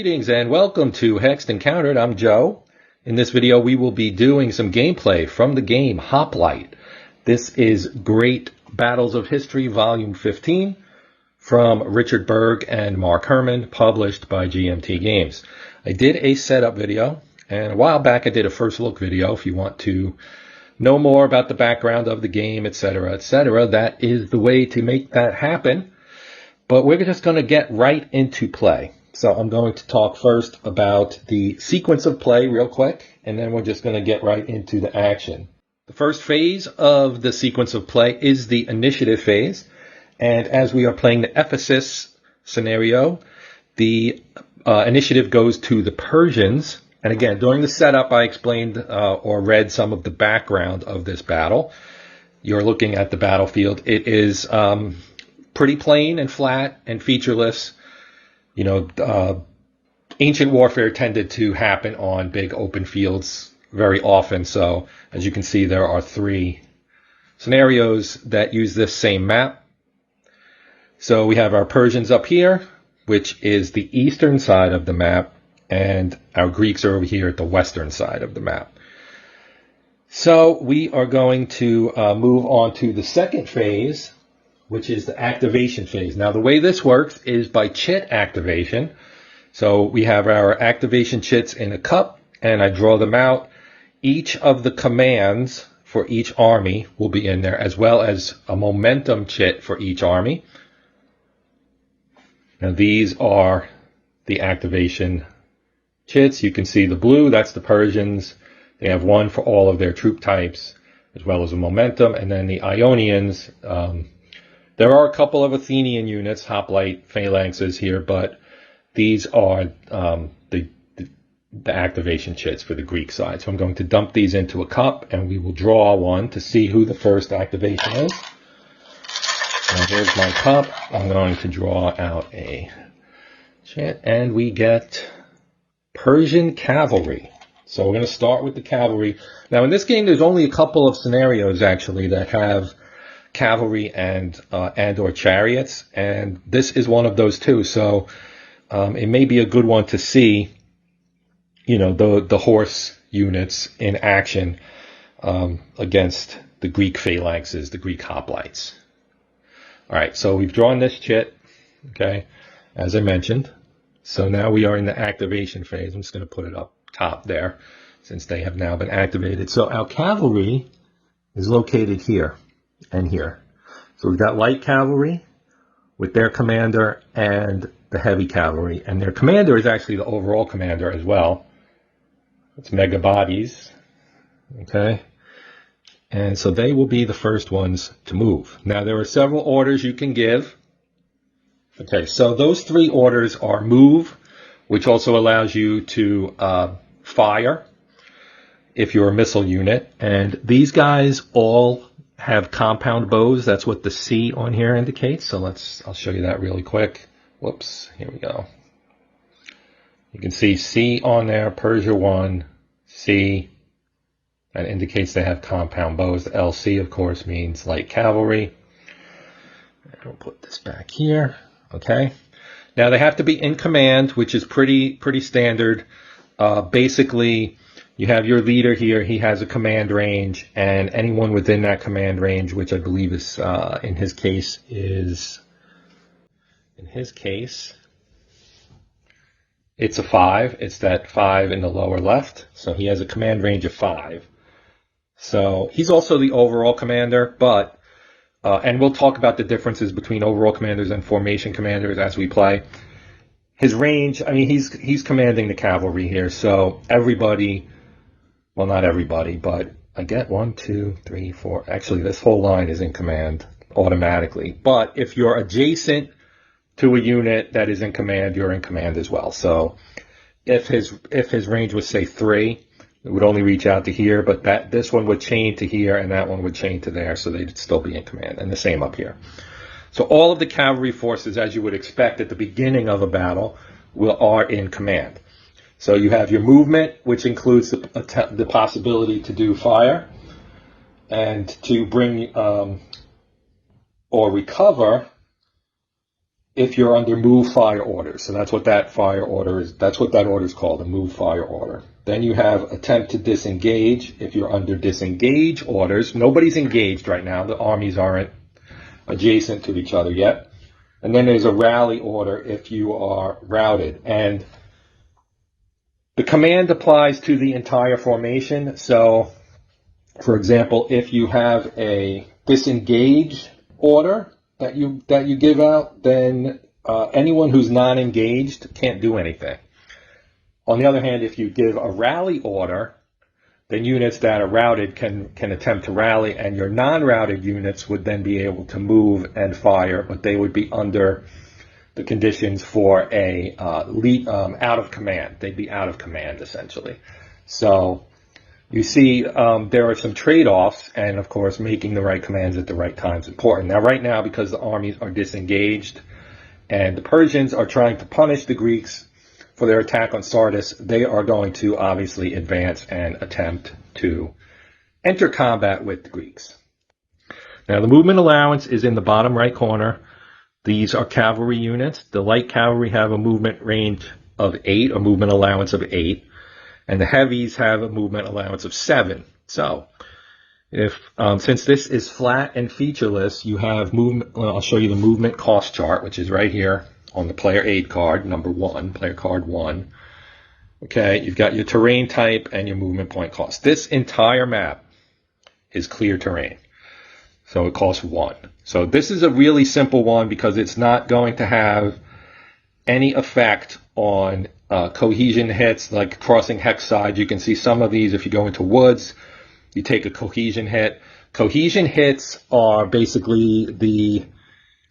Greetings and welcome to Hexed Encountered. I'm Joe. In this video we will be doing some gameplay from the game Hoplite. This is Great Battles of History Volume 15 from Richard Berg and Mark Herman, published by GMT Games. I did a setup video, and a while back I did a first look video. If you want to know more about the background of the game, etc., that is the way to make that happen. But we're just going to get right into play. So I'm going to talk first about the sequence of play real quick, and then we're just going to get right into the action. The first phase of the sequence of play is the initiative phase. And as we are playing the Ephesus scenario, the initiative goes to the Persians. And again, during the setup, I explained or read some of the background of this battle. You're looking at the battlefield. It is pretty plain and flat and featureless. You know, ancient warfare tended to happen on big open fields very often. So as you can see, there are 3 scenarios that use this same map. So we have our Persians up here, which is the eastern side of the map, and our Greeks are over here at the western side of the map. So we are going to move on to the second phase, which is the activation phase. Now, the way this works is by chit activation. So we have our activation chits in a cup, and I draw them out. Each of the commands for each army will be in there, as well as a momentum chit for each army. Now, these are the activation chits. You can see the blue, that's the Persians. They have 1 for all of their troop types, as well as a momentum. And then the Ionians, there are a couple of Athenian units, hoplite phalanxes here, but these are the activation chits for the Greek side. So I'm going to dump these into a cup, and we will draw one to see who the first activation is. Now here's my cup. I'm going to draw out a chit, and we get Persian Cavalry. So we're going to start with the cavalry. Now in this game, there's only a couple of scenarios actually that have cavalry and or chariots, and this is one of those too. So it may be a good one to see, you know, the horse units in action against the Greek phalanxes, the Greek hoplites. All right, so we've drawn this chit, okay, as I mentioned. So now we are in the activation phase. I'm just going to put it up top there, since they have now been activated. So our cavalry is located here and here. So we've got light cavalry with their commander and the heavy cavalry. And their commander is actually the overall commander as well. It's mega bodies. Okay. And so they will be the first ones to move. Now there are several orders you can give. Okay, so those 3 orders are move, which also allows you to fire if you're a missile unit. And these guys all have compound bows. That's what the C on here indicates. So I'll show you that really quick. Whoops, here we go. You can see C on there, Persia 1, C. That indicates they have compound bows. The LC, of course, means light cavalry. And we'll put this back here. Okay. Now they have to be in command, which is pretty standard. Basically, you have your leader here. He has a command range, and anyone within that command range, which I believe is in his case, it's a 5. It's that 5 in the lower left. So he has a command range of 5. So he's also the overall commander, but and we'll talk about the differences between overall commanders and formation commanders as we play. His range, I mean, he's commanding the cavalry here, so everybody, well, not everybody, but I get 1, 2, 3, 4. Actually, this whole line is in command automatically. But if you're adjacent to a unit that is in command, you're in command as well. So if his range was, say, 3, it would only reach out to here, but this one would chain to here, and that one would chain to there, so they'd still be in command. And the same up here. So all of the cavalry forces, as you would expect at the beginning of a battle, are in command. So you have your movement, which includes the possibility to do fire and to bring or recover if you're under move fire orders. So that's what that fire order is. That's what that order is called, a move fire order. Then you have attempt to disengage if you're under disengage orders. Nobody's engaged right now. The armies aren't adjacent to each other yet. And then there's a rally order if you are routed. And the command applies to the entire formation. So, for example, if you have a disengage order that you give out, then anyone who's non-engaged can't do anything. On the other hand, if you give a rally order, then units that are routed can attempt to rally, and your non-routed units would then be able to move and fire, but they would be under the conditions for a out of command. They'd be out of command, essentially. So you see there are some trade-offs, and of course making the right commands at the right time is important. Now right now, because the armies are disengaged and the Persians are trying to punish the Greeks for their attack on Sardis, they are going to obviously advance and attempt to enter combat with the Greeks. Now the movement allowance is in the bottom right corner. These are cavalry units. The light cavalry have a movement range of 8, a movement allowance of 8, and the heavies have a movement allowance of 7. So if since this is flat and featureless, you have movement. I'll show you the movement cost chart, which is right here on the player aid card, number 1, player card 1. Okay, you've got your terrain type and your movement point cost. This entire map is clear terrain, so it costs 1. So this is a really simple one because it's not going to have any effect on cohesion hits like crossing hex sides. You can see some of these if you go into woods, you take a cohesion hit. Cohesion hits are basically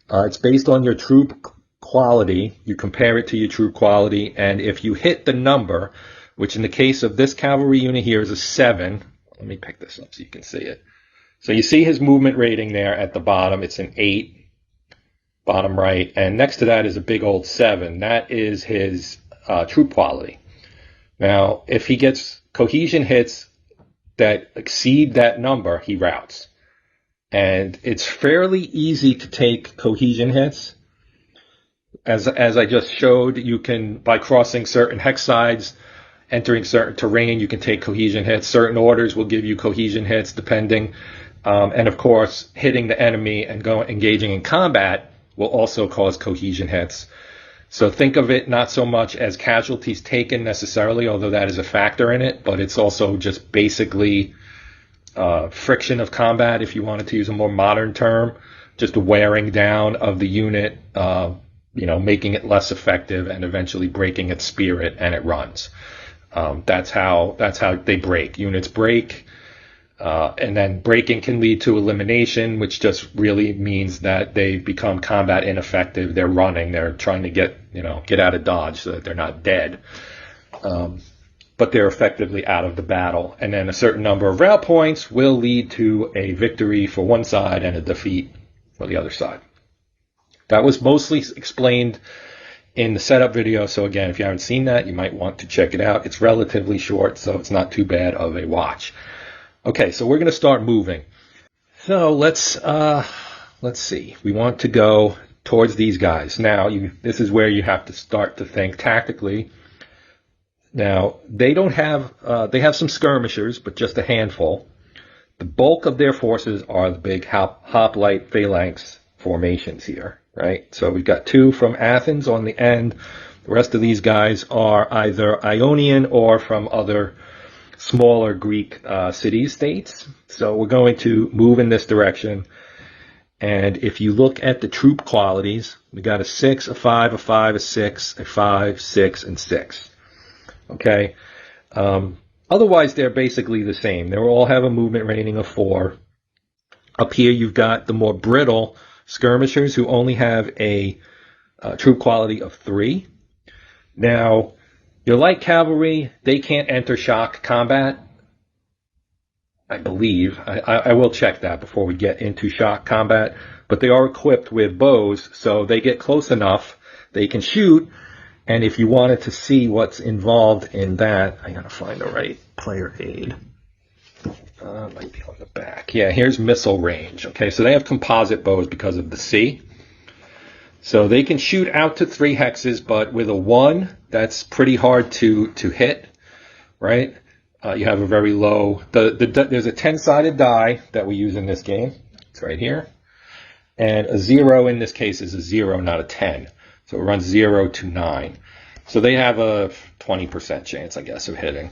it's based on your troop quality. You compare it to your troop quality, and if you hit the number, which in the case of this cavalry unit here is a 7, let me pick this up so you can see it. So you see his movement rating there at the bottom. It's an 8, bottom right, and next to that is a big old 7. That is his troop quality. Now, if he gets cohesion hits that exceed that number, he routs. And it's fairly easy to take cohesion hits. As I just showed, you can, by crossing certain hex sides, entering certain terrain, you can take cohesion hits. Certain orders will give you cohesion hits depending. And of course, hitting the enemy and engaging in combat will also cause cohesion hits. So think of it not so much as casualties taken necessarily, although that is a factor in it, but it's also just basically friction of combat, if you wanted to use a more modern term, just a wearing down of the unit, making it less effective and eventually breaking its spirit, and it runs. That's how they break. Units break, and then breaking can lead to elimination, which just really means that they become combat ineffective. They're running. They're trying to get out of dodge so that they're not dead. But they're effectively out of the battle. And then a certain number of rout points will lead to a victory for one side and a defeat for the other side. That was mostly explained in the setup video. So again, if you haven't seen that, you might want to check it out. It's relatively short, so it's not too bad of a watch. Okay, so we're going to start moving. So let's see. We want to go towards these guys. Now, this is where you have to start to think tactically. Now, they have some skirmishers, but just a handful. The bulk of their forces are the big hoplite phalanx formations here, right? So we've got 2 from Athens on the end. The rest of these guys are either Ionian or from other smaller Greek city-states. So we're going to move in this direction. And if you look at the troop qualities, we got a 6, a 5, a 5, a 6, a 5, 6, and 6. Okay. Otherwise, they're basically the same. They all have a movement rating of 4. Up here, you've got the more brittle skirmishers who only have a troop quality of 3. Now, your light cavalry, they can't enter shock combat, I believe. I will check that before we get into shock combat. But they are equipped with bows, so they get close enough. They can shoot. And if you wanted to see what's involved in that, I gotta find the right player aid. Might be on the back. Yeah, here's missile range. Okay, so they have composite bows because of the sea. So they can shoot out to 3 hexes, but with a 1, that's pretty hard to hit, right? You have a very low, there's a 10-sided die that we use in this game. It's right here. And a 0 in this case is a 0, not a 10. So it runs 0 to 9. So they have a 20% chance, I guess, of hitting.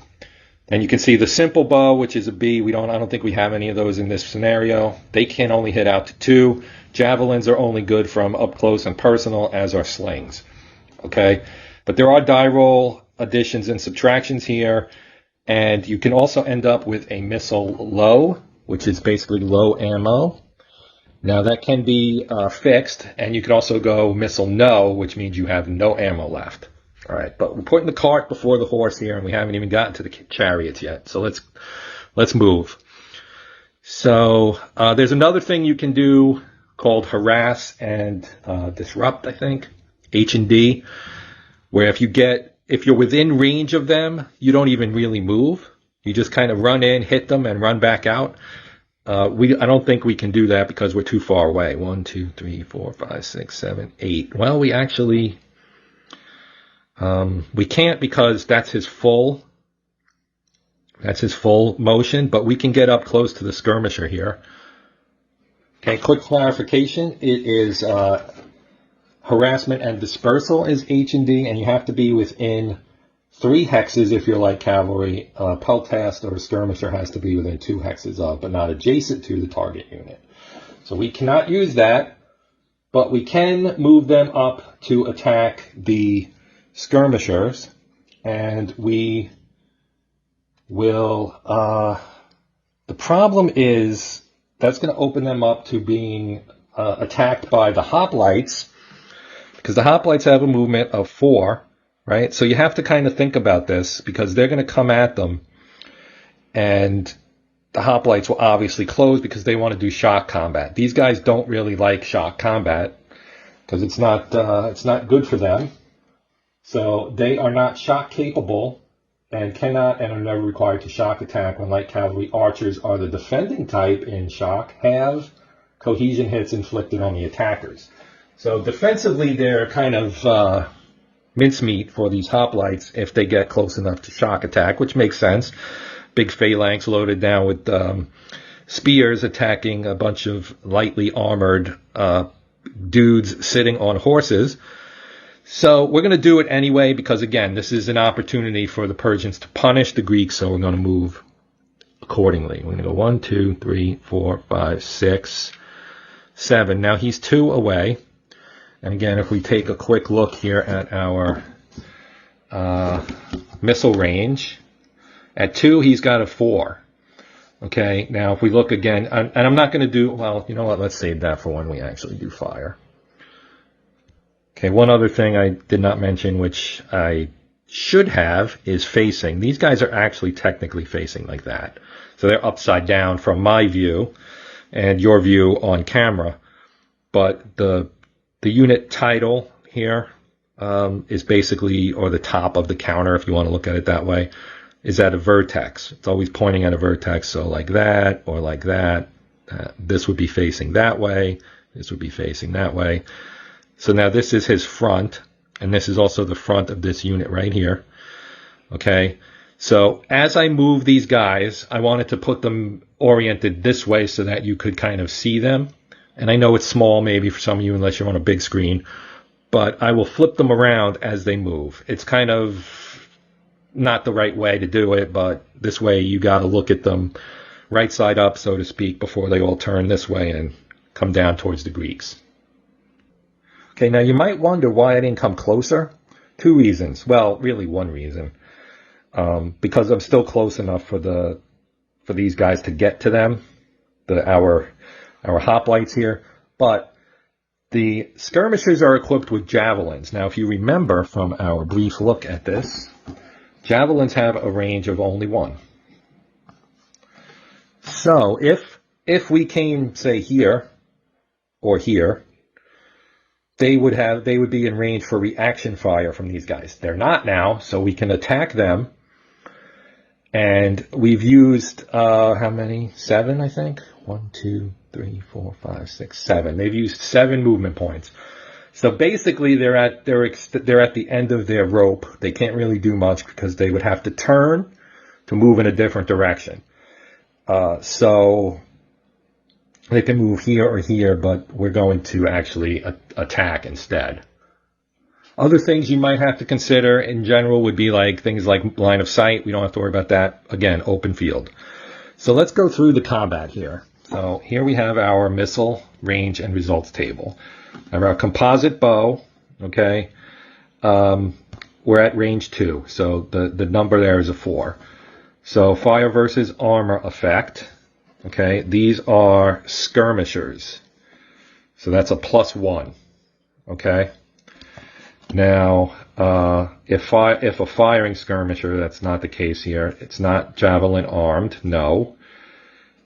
And you can see the simple bow, which is a B. I don't think we have any of those in this scenario. They can only hit out to 2. Javelins are only good from up close and personal, as are slings. Okay, but there are die roll additions and subtractions here, and you can also end up with a missile low, which is basically low ammo. Now that can be fixed, and you can also go missile no, which means you have no ammo left. All right, but we're putting the cart before the horse here, and we haven't even gotten to the chariots yet. So let's move. So there's another thing you can do called harass and disrupt, I think, H and D, where if you're within range of them, you don't even really move. You just kind of run in, hit them, and run back out. I don't think we can do that because we're too far away. 1, 2, 3, 4, 5, 6, 7, 8. Well, we actually we can't because that's his full motion, but we can get up close to the skirmisher here. Okay, quick clarification. It is harassment and dispersal is H and D, and you have to be within 3 hexes if you're like cavalry. Peltast or skirmisher has to be within 2 hexes of, but not adjacent to the target unit. So we cannot use that, but we can move them up to attack the skirmishers, and we will, the problem is that's going to open them up to being attacked by the hoplites, because the hoplites have a movement of 4, right? So you have to kind of think about this, because they're going to come at them, and the hoplites will obviously close because they want to do shock combat. These guys don't really like shock combat because it's not good for them. So they are not shock capable and cannot and are never required to shock attack when light cavalry archers are the defending type in shock, have cohesion hits inflicted on the attackers. So defensively they're kind of mincemeat for these hoplites if they get close enough to shock attack, which makes sense. Big phalanx loaded down with spears attacking a bunch of lightly armored dudes sitting on horses. So we're going to do it anyway because, again, this is an opportunity for the Persians to punish the Greeks, so we're going to move accordingly. We're going to go 1, 2, 3, 4, 5, 6, 7. Now he's 2 away. And again, if we take a quick look here at our missile range, at 2, he's got a 4. Okay, now if we look again, and I'm not going to do, well, you know what, let's save that for when we actually do fire. Okay, one other thing I did not mention, which I should have, is facing. These guys are actually technically facing like that. So they're upside down from my view and your view on camera. But the unit title here is basically, or the top of the counter, if you want to look at it that way, is at a vertex. It's always pointing at a vertex, so like that or like that. This would be facing that way. This would be facing that way. So now this is his front, and this is also the front of this unit right here. Okay, so as I move these guys, I wanted to put them oriented this way so that you could kind of see them. And I know it's small maybe for some of you unless you're on a big screen, but I will flip them around as they move. It's kind of not the right way to do it, but this way you got to look at them right side up, so to speak, before they all turn this way and come down towards the Greeks. Okay, now you might wonder why I didn't come closer. 2 reasons. Well, really 1 reason. Because I'm still close enough for these guys to get to them, our hoplites here. But the skirmishers are equipped with javelins. Now, if you remember from our brief look at this, javelins have a range of only 1. So if we came, say, here or here, they would be in range for reaction fire from these guys. They're not now, so we can attack them. And we've used how many? 7, I think. 1, 2, 3, 4, 5, 6, 7. They've used 7 movement points. So basically, they're at the end of their rope. They can't really do much because they would have to turn to move in a different direction. So they can move here or here, but we're going to actually attack instead. Other things you might have to consider in general would be like things like line of sight. We don't have to worry about that. Again, open field. So let's go through the combat here. So here we have our missile range and results table. We have our composite bow, okay. We're at range 2, so the number there is a 4. So fire versus armor effect, okay. These are skirmishers, so that's a +1, okay. Now, if a firing skirmisher, that's not the case here. It's not javelin armed, no.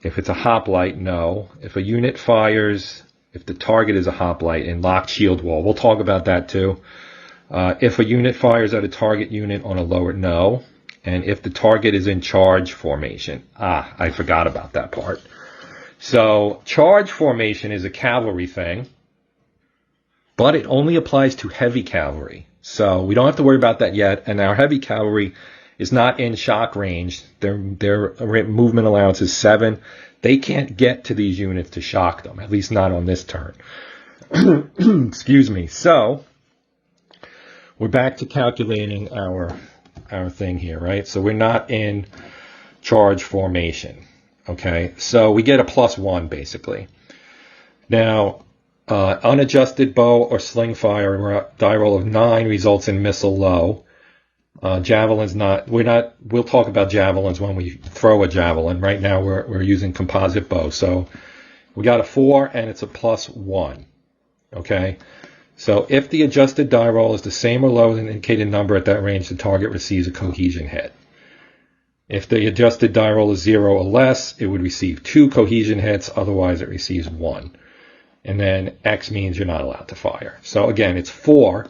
If it's a hoplite, no. If a unit fires, if the target is a hoplite in locked shield wall, we'll talk about that too. If a unit fires at a target unit on a lower, no. And if the target is in charge formation, I forgot about that part. So charge formation is a cavalry thing, but it only applies to heavy cavalry. So we don't have to worry about that yet. And our heavy cavalry is not in shock range. Their movement allowance is 7. They can't get to these units to shock them, at least not on this turn. Excuse me. So we're back to calculating our thing here, right? So we're not in charge formation. Okay, so we get a +1 basically. Now, unadjusted bow or sling fire, die roll of 9 results in missile low. Javelins we'll talk about javelins when we throw a javelin. Right now we're using composite bow. So we got a 4 and it's a +1. Okay. So if the adjusted die roll is the same or lower than the indicated number at that range, the target receives a cohesion hit. If the adjusted die roll is 0 or less, it would receive 2 cohesion hits. Otherwise it receives 1. And then X means you're not allowed to fire. So again, it's 4.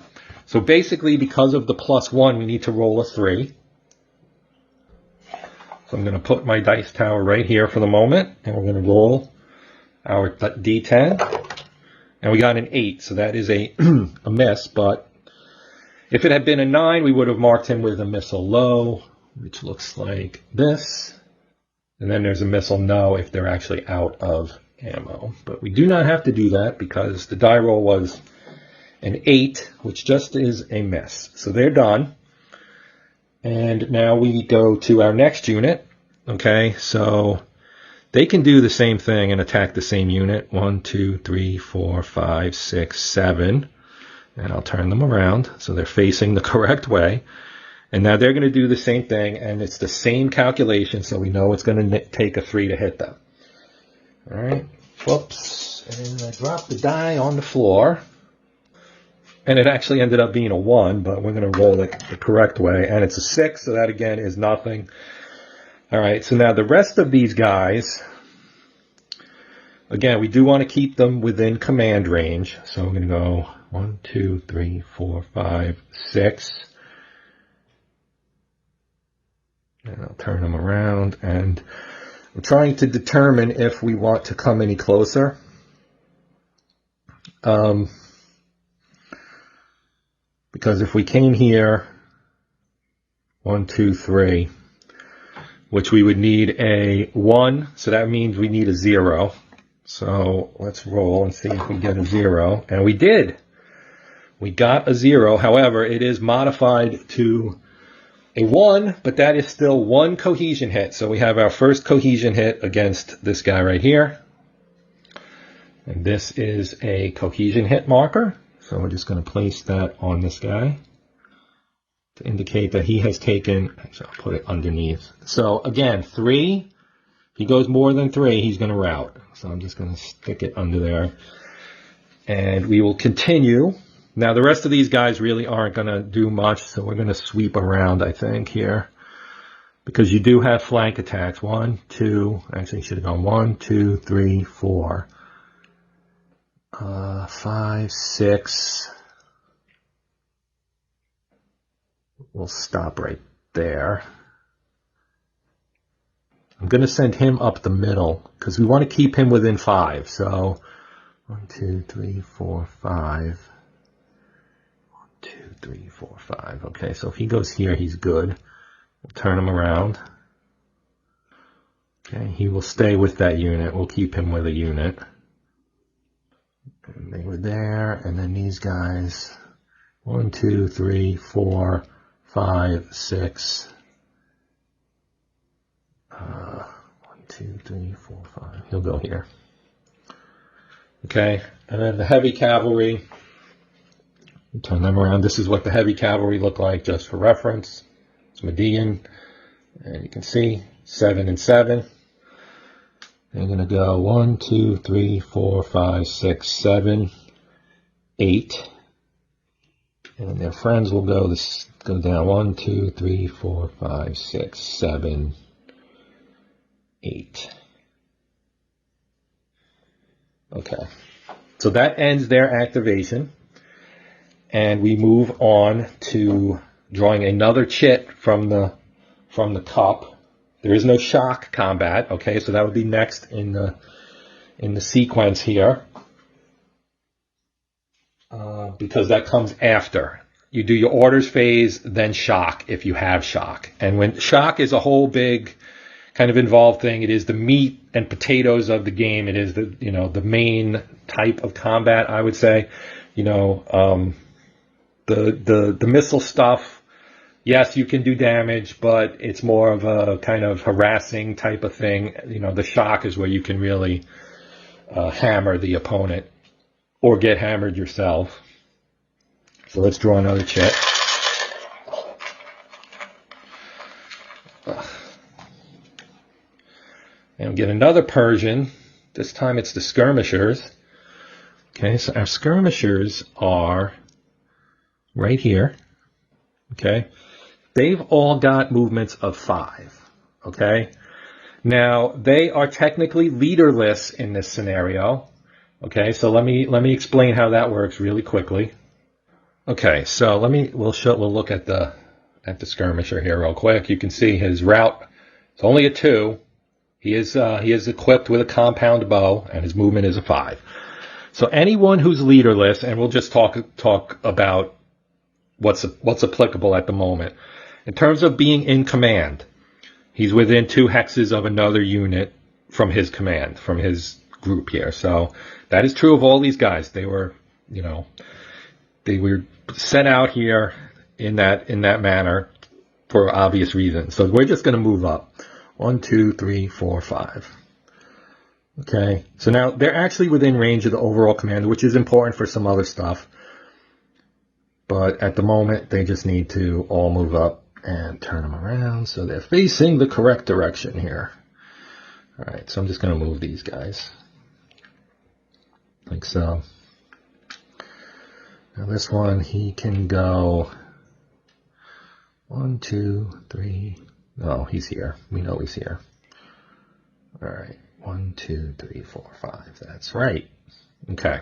So basically, because of the +1, we need to roll a 3. So I'm going to put my dice tower right here for the moment, and we're going to roll our D10. And we got an 8, so that is a miss. But if it had been a 9, we would have marked him with a missile low, which looks like this. And then there's a missile no if they're actually out of ammo. But we do not have to do that because the die roll was an 8, which just is a miss. So they're done. And now we go to our next unit. Okay, so they can do the same thing and attack the same unit. 1, 2, 3, 4, 5, 6, 7. And I'll turn them around so they're facing the correct way. And now they're going to do the same thing, and it's the same calculation, so we know it's going to take a 3 to hit them. All right, whoops, and I dropped the die on the floor. And it actually ended up being a 1, but we're going to roll it the correct way. And it's a 6, so that again is nothing. All right, so now the rest of these guys, again, we do want to keep them within command range. So we're going to go 1, 2, 3, 4, 5, 6. And I'll turn them around. And I'm trying to determine if we want to come any closer. Because if we came here, 1, 2, 3, which we would need a 1, so that means we need a 0. So let's roll and see if we get a 0. And we did. We got a 0. However, it is modified to a 1, but that is still 1 cohesion hit. So we have our first cohesion hit against this guy right here. And this is a cohesion hit marker. So we're just going to place that on this guy to indicate that he has taken, actually I'll put it underneath. So again, 3, if he goes more than 3, he's going to rout. So I'm just going to stick it under there. And we will continue. Now the rest of these guys really aren't going to do much, so we're going to sweep around, I think, here. Because you do have flank attacks. 1, 2, actually should have gone 1, 2, 3, 4. 5, 6. We'll stop right there. I'm going to send him up the middle because we want to keep him within 5. So 1, 2, 3, 4, 5. 2, 3, 4, 5. Okay, so if he goes here, he's good. We'll turn him around. Okay, he will stay with that unit. We'll keep him with a unit. And they were there, and then these guys, 1, 2, 3, 4, 5, 6. 1, 2, 3, 4, 5. He'll go here. Okay, and then the heavy cavalry. Turn them around. This is what the heavy cavalry look like, just for reference. It's Median, and you can see 7 and 7. They're going to go 1, 2, 3, 4, 5, 6, 7, 8. And then their friends will go down 1, 2, 3, 4, 5, 6, 7, 8. Okay. So that ends their activation. And we move on to drawing another chit from the cup. There is no shock combat, okay, so that would be next in the sequence here, because that comes after. You do your orders phase, then shock if you have shock. And when shock is a whole big kind of involved thing, it is the meat and potatoes of the game. It is the main type of combat, I would say. The missile stuff. Yes, you can do damage, but it's more of a kind of harassing type of thing. The shock is where you can really hammer the opponent or get hammered yourself. So let's draw another chit. And we get another Persian. This time it's the skirmishers. Okay, so our skirmishers are right here. Okay. They've all got movements of 5, okay? Now, they are technically leaderless in this scenario, okay? So let me explain how that works really quickly. Okay, so we'll look at the skirmisher here real quick. You can see his route. It's only a 2. He is equipped with a compound bow, and his movement is a 5. So anyone who's leaderless, and we'll just talk about what's applicable at the moment. In terms of being in command, he's within 2 hexes of another unit from his command, from his group here. So that is true of all these guys. They were set out here in that manner for obvious reasons. So we're just going to move up. 1, 2, 3, 4, 5. Okay. So now they're actually within range of the overall commander, which is important for some other stuff. But at the moment, they just need to all move up and turn them around so they're facing the correct direction here. All right, so I'm just going to move these guys like so. Now this one, he can go 1, 2, 3. No, he's here. We know he's here. All right, 1, 2, 3, 4, 5. That's right. Okay.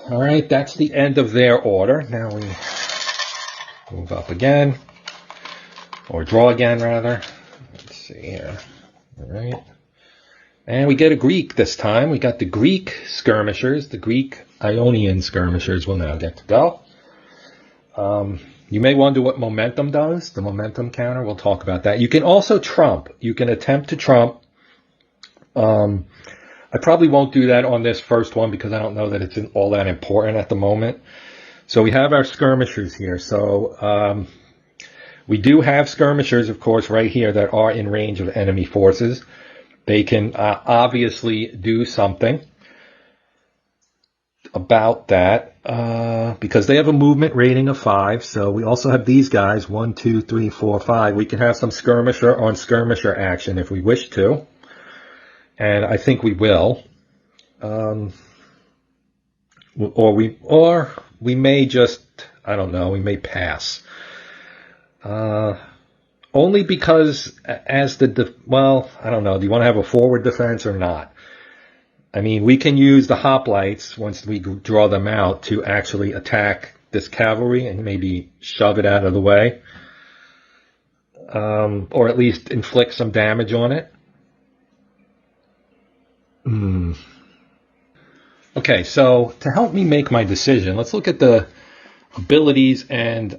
All right, that's the end of their order. Now we move up again, or draw again, rather. Let's see here. All right. And we get a Greek this time. We got the Greek skirmishers. The Greek Ionian skirmishers will now get to go. You may wonder what momentum does. The momentum counter, we'll talk about that. You can also trump. You can attempt to trump. I probably won't do that on this first one because I don't know that it's all that important at the moment. So we have our skirmishers here. So we do have skirmishers, of course, right here that are in range of enemy forces. They can obviously do something about that because they have a movement rating of 5. So we also have these guys, 1, 2, 3, 4, 5. We can have some skirmisher on skirmisher action if we wish to. And I think we will. Or we may just, I don't know, we may pass. Only because as well, I don't know, do you want to have a forward defense or not? I mean, we can use the hoplites once we draw them out to actually attack this cavalry and maybe shove it out of the way. Or at least inflict some damage on it. Okay, so to help me make my decision, let's look at the abilities and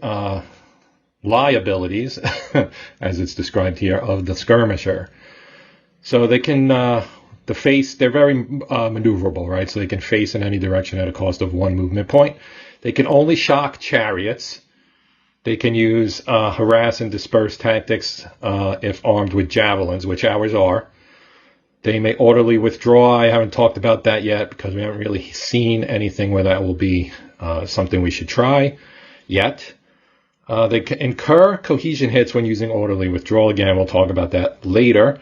liabilities, as it's described here, of the skirmisher. So they can, they're very maneuverable, right? So they can face in any direction at a cost of 1 movement point. They can only shock chariots. They can use harass and disperse tactics if armed with javelins, which ours are. They may orderly withdraw. I haven't talked about that yet because we haven't really seen anything where that will be something we should try yet. They can incur cohesion hits when using orderly withdrawal. Again, we'll talk about that later.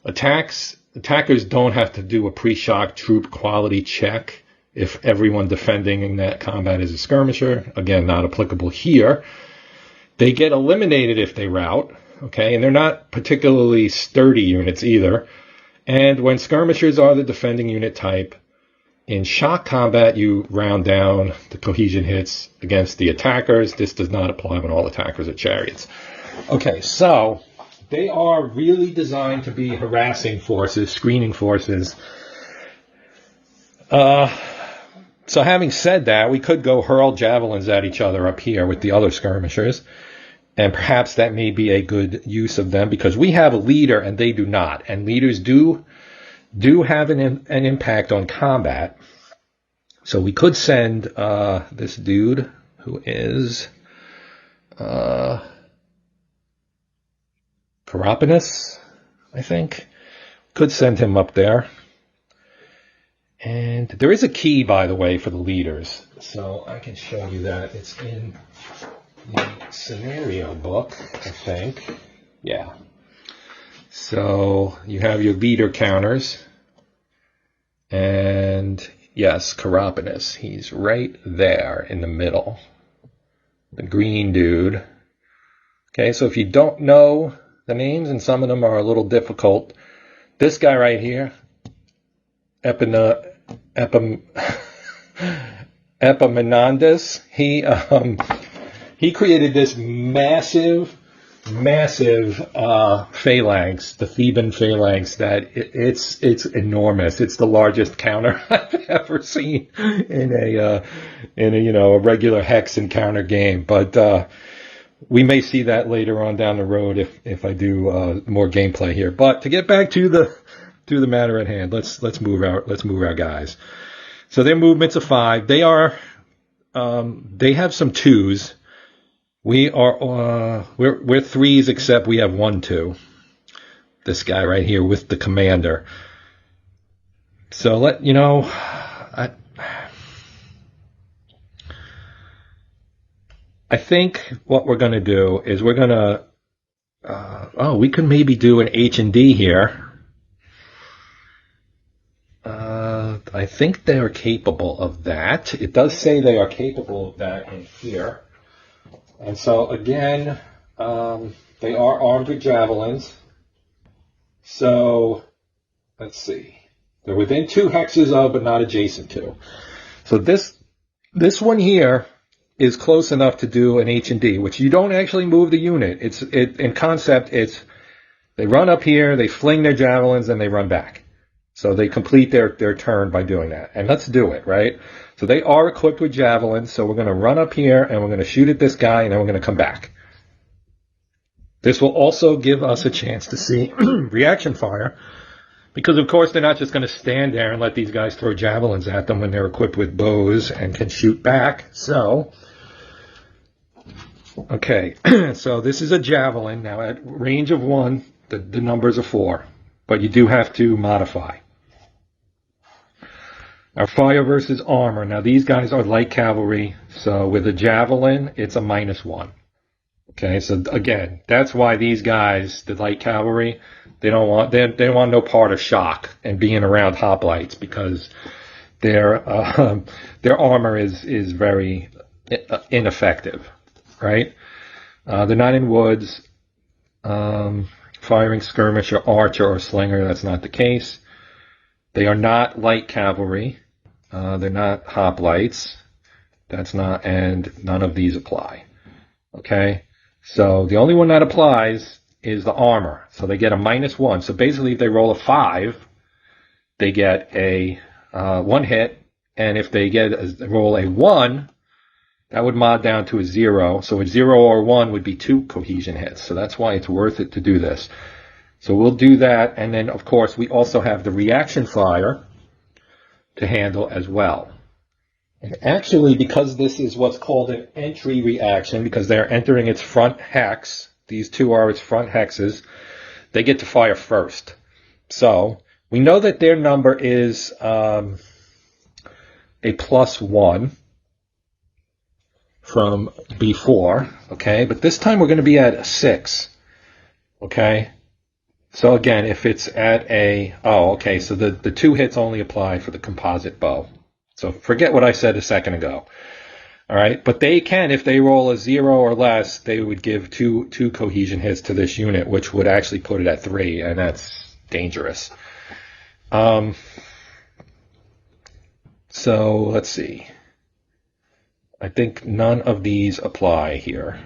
Attackers don't have to do a pre-shock troop quality check if everyone defending in that combat is a skirmisher. Again, not applicable here. They get eliminated if they rout, okay? And they're not particularly sturdy units either. And when skirmishers are the defending unit type, in shock combat, you round down the cohesion hits against the attackers. This does not apply when all attackers are chariots. Okay, so they are really designed to be harassing forces, screening forces. So having said that, we could go hurl javelins at each other up here with the other skirmishers. And perhaps that may be a good use of them because we have a leader and they do not. And leaders do have an impact on combat. So we could send this dude who is Carapanis, I think. Could send him up there. And there is a key, by the way, for the leaders. So I can show you that. It's in the scenario book, I think. Yeah. So you have your leader counters. And yes, Carapanis. He's right there in the middle. The green dude. Okay, so if you don't know the names, and some of them are a little difficult, this guy right here, Epaminondas, he created this massive phalanx, the Theban phalanx, that it's enormous. It's the largest counter I've ever seen in a regular hex encounter game. But we may see that later on down the road if I do more gameplay here. But to get back to the matter at hand, let's move our guys. So their movements are 5. They have some 2s. We're 3s, except we have 1 2. This guy right here with the commander. So I think what we're going to do is we're going to we can maybe do an H&D here. I think they are capable of that. It does say they are capable of that in here. And so, again, they are armed with javelins. So, let's see. They're within 2 hexes of, but not adjacent to. So this one here is close enough to do an H&D, which you don't actually move the unit. In concept, they run up here, they fling their javelins, and they run back. So they complete their turn by doing that. And let's do it, right? So they are equipped with javelins, so we're going to run up here, and we're going to shoot at this guy, and then we're going to come back. This will also give us a chance to see reaction fire, because, of course, they're not just going to stand there and let these guys throw javelins at them when they're equipped with bows and can shoot back. So, okay, so this is a javelin. Now, at range of 1, the numbers are 4, but you do have to modify. Our fire versus armor. Now, these guys are light cavalry, so with a javelin, it's a -1. Okay, so again, that's why these guys, the light cavalry, they don't want no part of shock and being around hoplites, because their armor is very ineffective, right? They're not in woods. Firing skirmisher, archer, or slinger, that's not the case. They are not light cavalry. They're not hoplites. That's not, and none of these apply. Okay? So the only one that applies is the armor. So they get a -1. So basically, if they roll a 5, they get a 1 hit. And if they roll a 1, that would mod down to a 0. So a 0 or 1 would be 2 cohesion hits. So that's why it's worth it to do this. So we'll do that. And then, of course, we also have the reaction fire to handle as well. And actually, because this is what's called an entry reaction, because they're entering its front hex, these two are its front hexes, they get to fire first. So we know that their number is a +1 from before, okay? But this time we're going to be at a 6, okay? So again, if it's at a, okay, so the 2 hits only apply for the composite bow. So forget what I said a second ago, all right? But they can, if they roll a 0 or less, they would give two cohesion hits to this unit, which would actually put it at 3, and that's dangerous. So let's see. I think none of these apply here.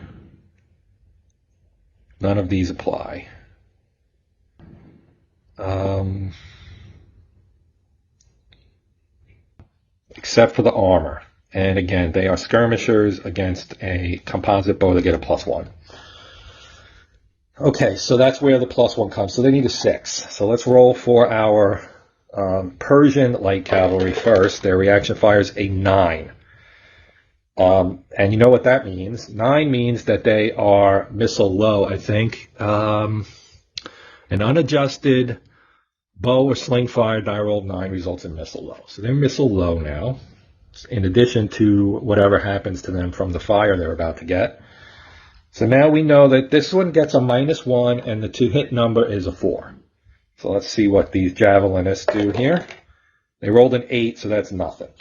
None of these apply. Except for the armor. And again, they are skirmishers against a composite bow. They get a +1. Okay, so that's where the +1 comes. So they need a 6. So let's roll for our Persian light cavalry first. Their reaction fire is a 9. And you know what that means. 9 means that they are missile low, I think. An unadjusted bow or sling fire die roll 9 results in missile low. So they're missile low now, in addition to whatever happens to them from the fire they're about to get. So now we know that this one gets a -1 and the 2-hit number is a 4. So let's see what these javelinists do here. They rolled an 8, so that's nothing.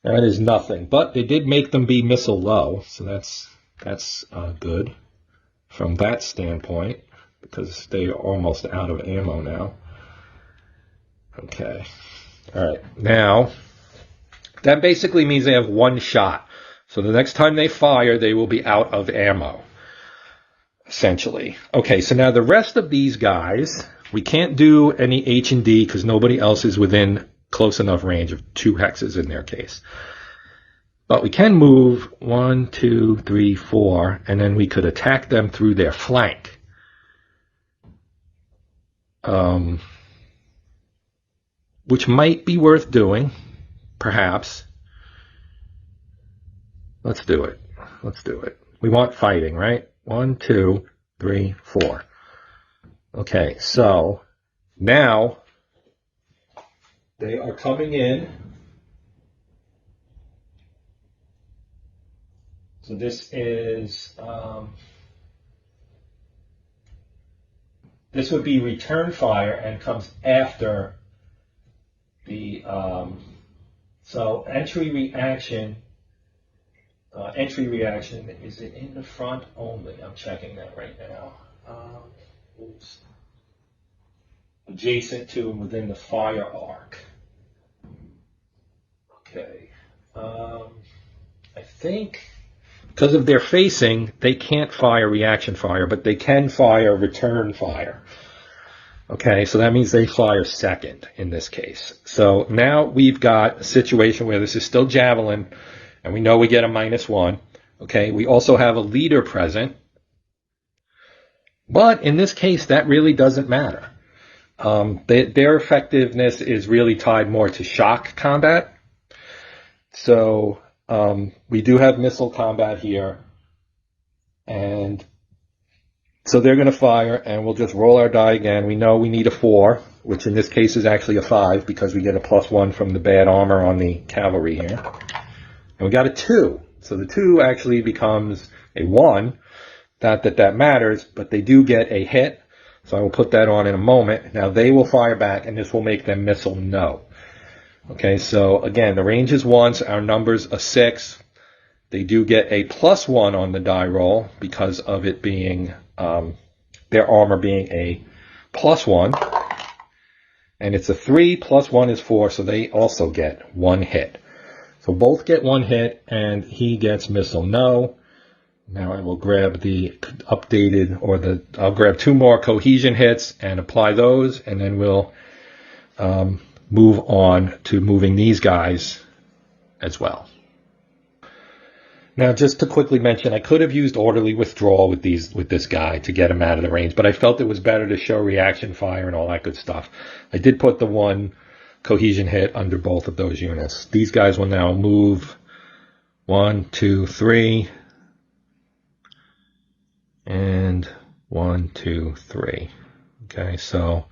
That is nothing, but they did make them be missile low, so that's good from that standpoint, because they are almost out of ammo now. Okay, all right, now that basically means they have 1 shot. So the next time they fire, they will be out of ammo, essentially. Okay, so now the rest of these guys, we can't do any H and D because nobody else is within close enough range of 2 hexes in their case. But we can move 1, 2, 3, 4, and then we could attack them through their flank. Which might be worth doing, perhaps. Let's do it. Let's do it. We want fighting, right? 1, 2, 3, 4. Okay, so now they are coming in. So this is, this would be return fire and comes after the, so entry reaction, is it in the front only? I'm checking that right now. Oops. Adjacent to and within the fire arc. Okay. I think because of their facing, they can't fire reaction fire, but they can fire return fire. Okay, so that means they fire second in this case. So now we've got a situation where this is still javelin, and we know we get a -1. Okay, we also have a leader present. But in this case, that really doesn't matter. Their effectiveness is really tied more to shock combat. So we do have missile combat here. And so they're going to fire, and we'll just roll our die again. We know we need a 4, which in this case is actually a 5 because we get a +1 from the bad armor on the cavalry here. And we got a 2. So the 2 actually becomes a 1. Not that that matters, but they do get a hit. So I will put that on in a moment. Now they will fire back, and this will make them missile no. Okay, so again, the range is 1, so our number's a 6. They do get a +1 on the die roll because of it being, their armor being a +1. And it's a 3 + 1 is 4, so they also get 1 hit. So both get 1 hit, and he gets missile no. Now I will grab the updated, or I'll grab 2 more cohesion hits and apply those, and then we'll move on to moving these guys as well. Now, just to quickly mention, I could have used orderly withdrawal with this guy to get him out of the range, but I felt it was better to show reaction fire and all that good stuff. I did put the 1 cohesion hit under both of those units. These guys will now move 1, 2, 3, and 1, 2, 3. Okay, so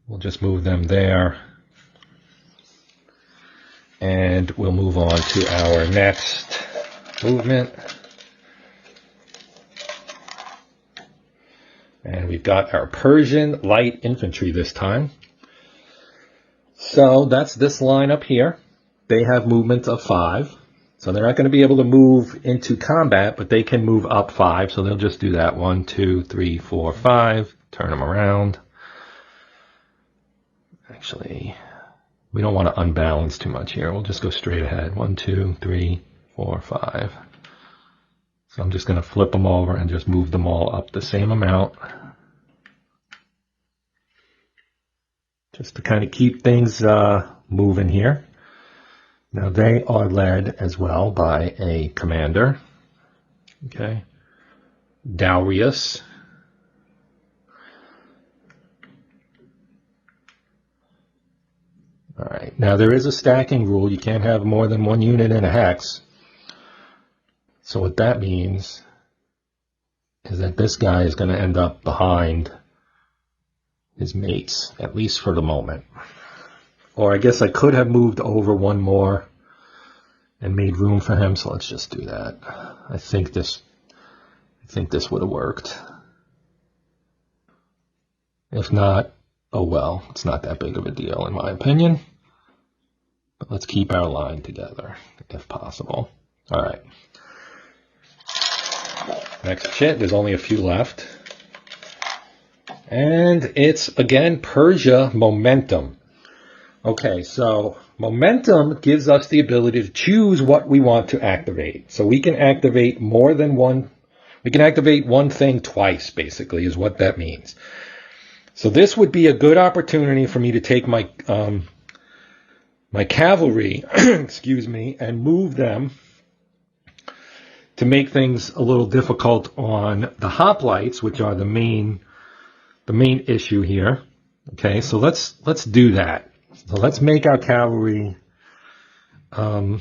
we'll just move them there. And we'll move on to our next movement. And we've got our Persian light infantry this time. So that's this line up here. They have movement of 5. So they're not going to be able to move into combat, but they can move up 5. So they'll just do that. 1, 2, 3, 4, 5. Turn them around. Actually, we don't want to unbalance too much here. We'll just go straight ahead. 1, 2, 3, 4, 5. So I'm just going to flip them over and just move them all up the same amount. Just to kind of keep things moving here. Now they are led as well by a commander. Okay. Darius. All right, now there is a stacking rule. You can't have more than 1 unit in a hex. So what that means is that this guy is going to end up behind his mates, at least for the moment. Or I guess I could have moved over 1 more and made room for him, so let's just do that. I think this would have worked. If not, oh well, it's not that big of a deal in my opinion. But let's keep our line together if possible. All right. Next chit, there's only a few left. And it's, again, Persia momentum. Okay, so momentum gives us the ability to choose what we want to activate. So we can activate more than one. We can activate one thing twice, basically, is what that means. So this would be a good opportunity for me to take my my cavalry, excuse me, and move them to make things a little difficult on the hoplites, which are the main issue here. Okay, so let's do that. So let's make our cavalry attack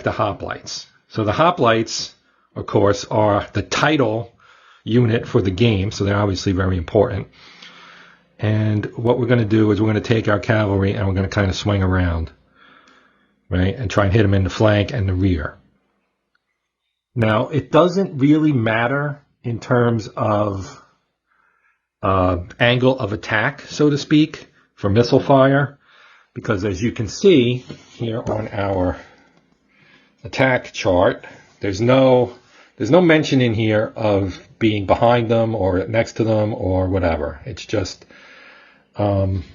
the hoplites. So the hoplites, of course, are the title unit for the game, so they're obviously very important. And what we're going to do is we're going to take our cavalry and we're going to kind of swing around, right, and try and hit them in the flank and the rear. Now, it doesn't really matter in terms of angle of attack, so to speak, for missile fire, because as you can see here on our attack chart, there's no mention in here of being behind them or next to them or whatever. It's just if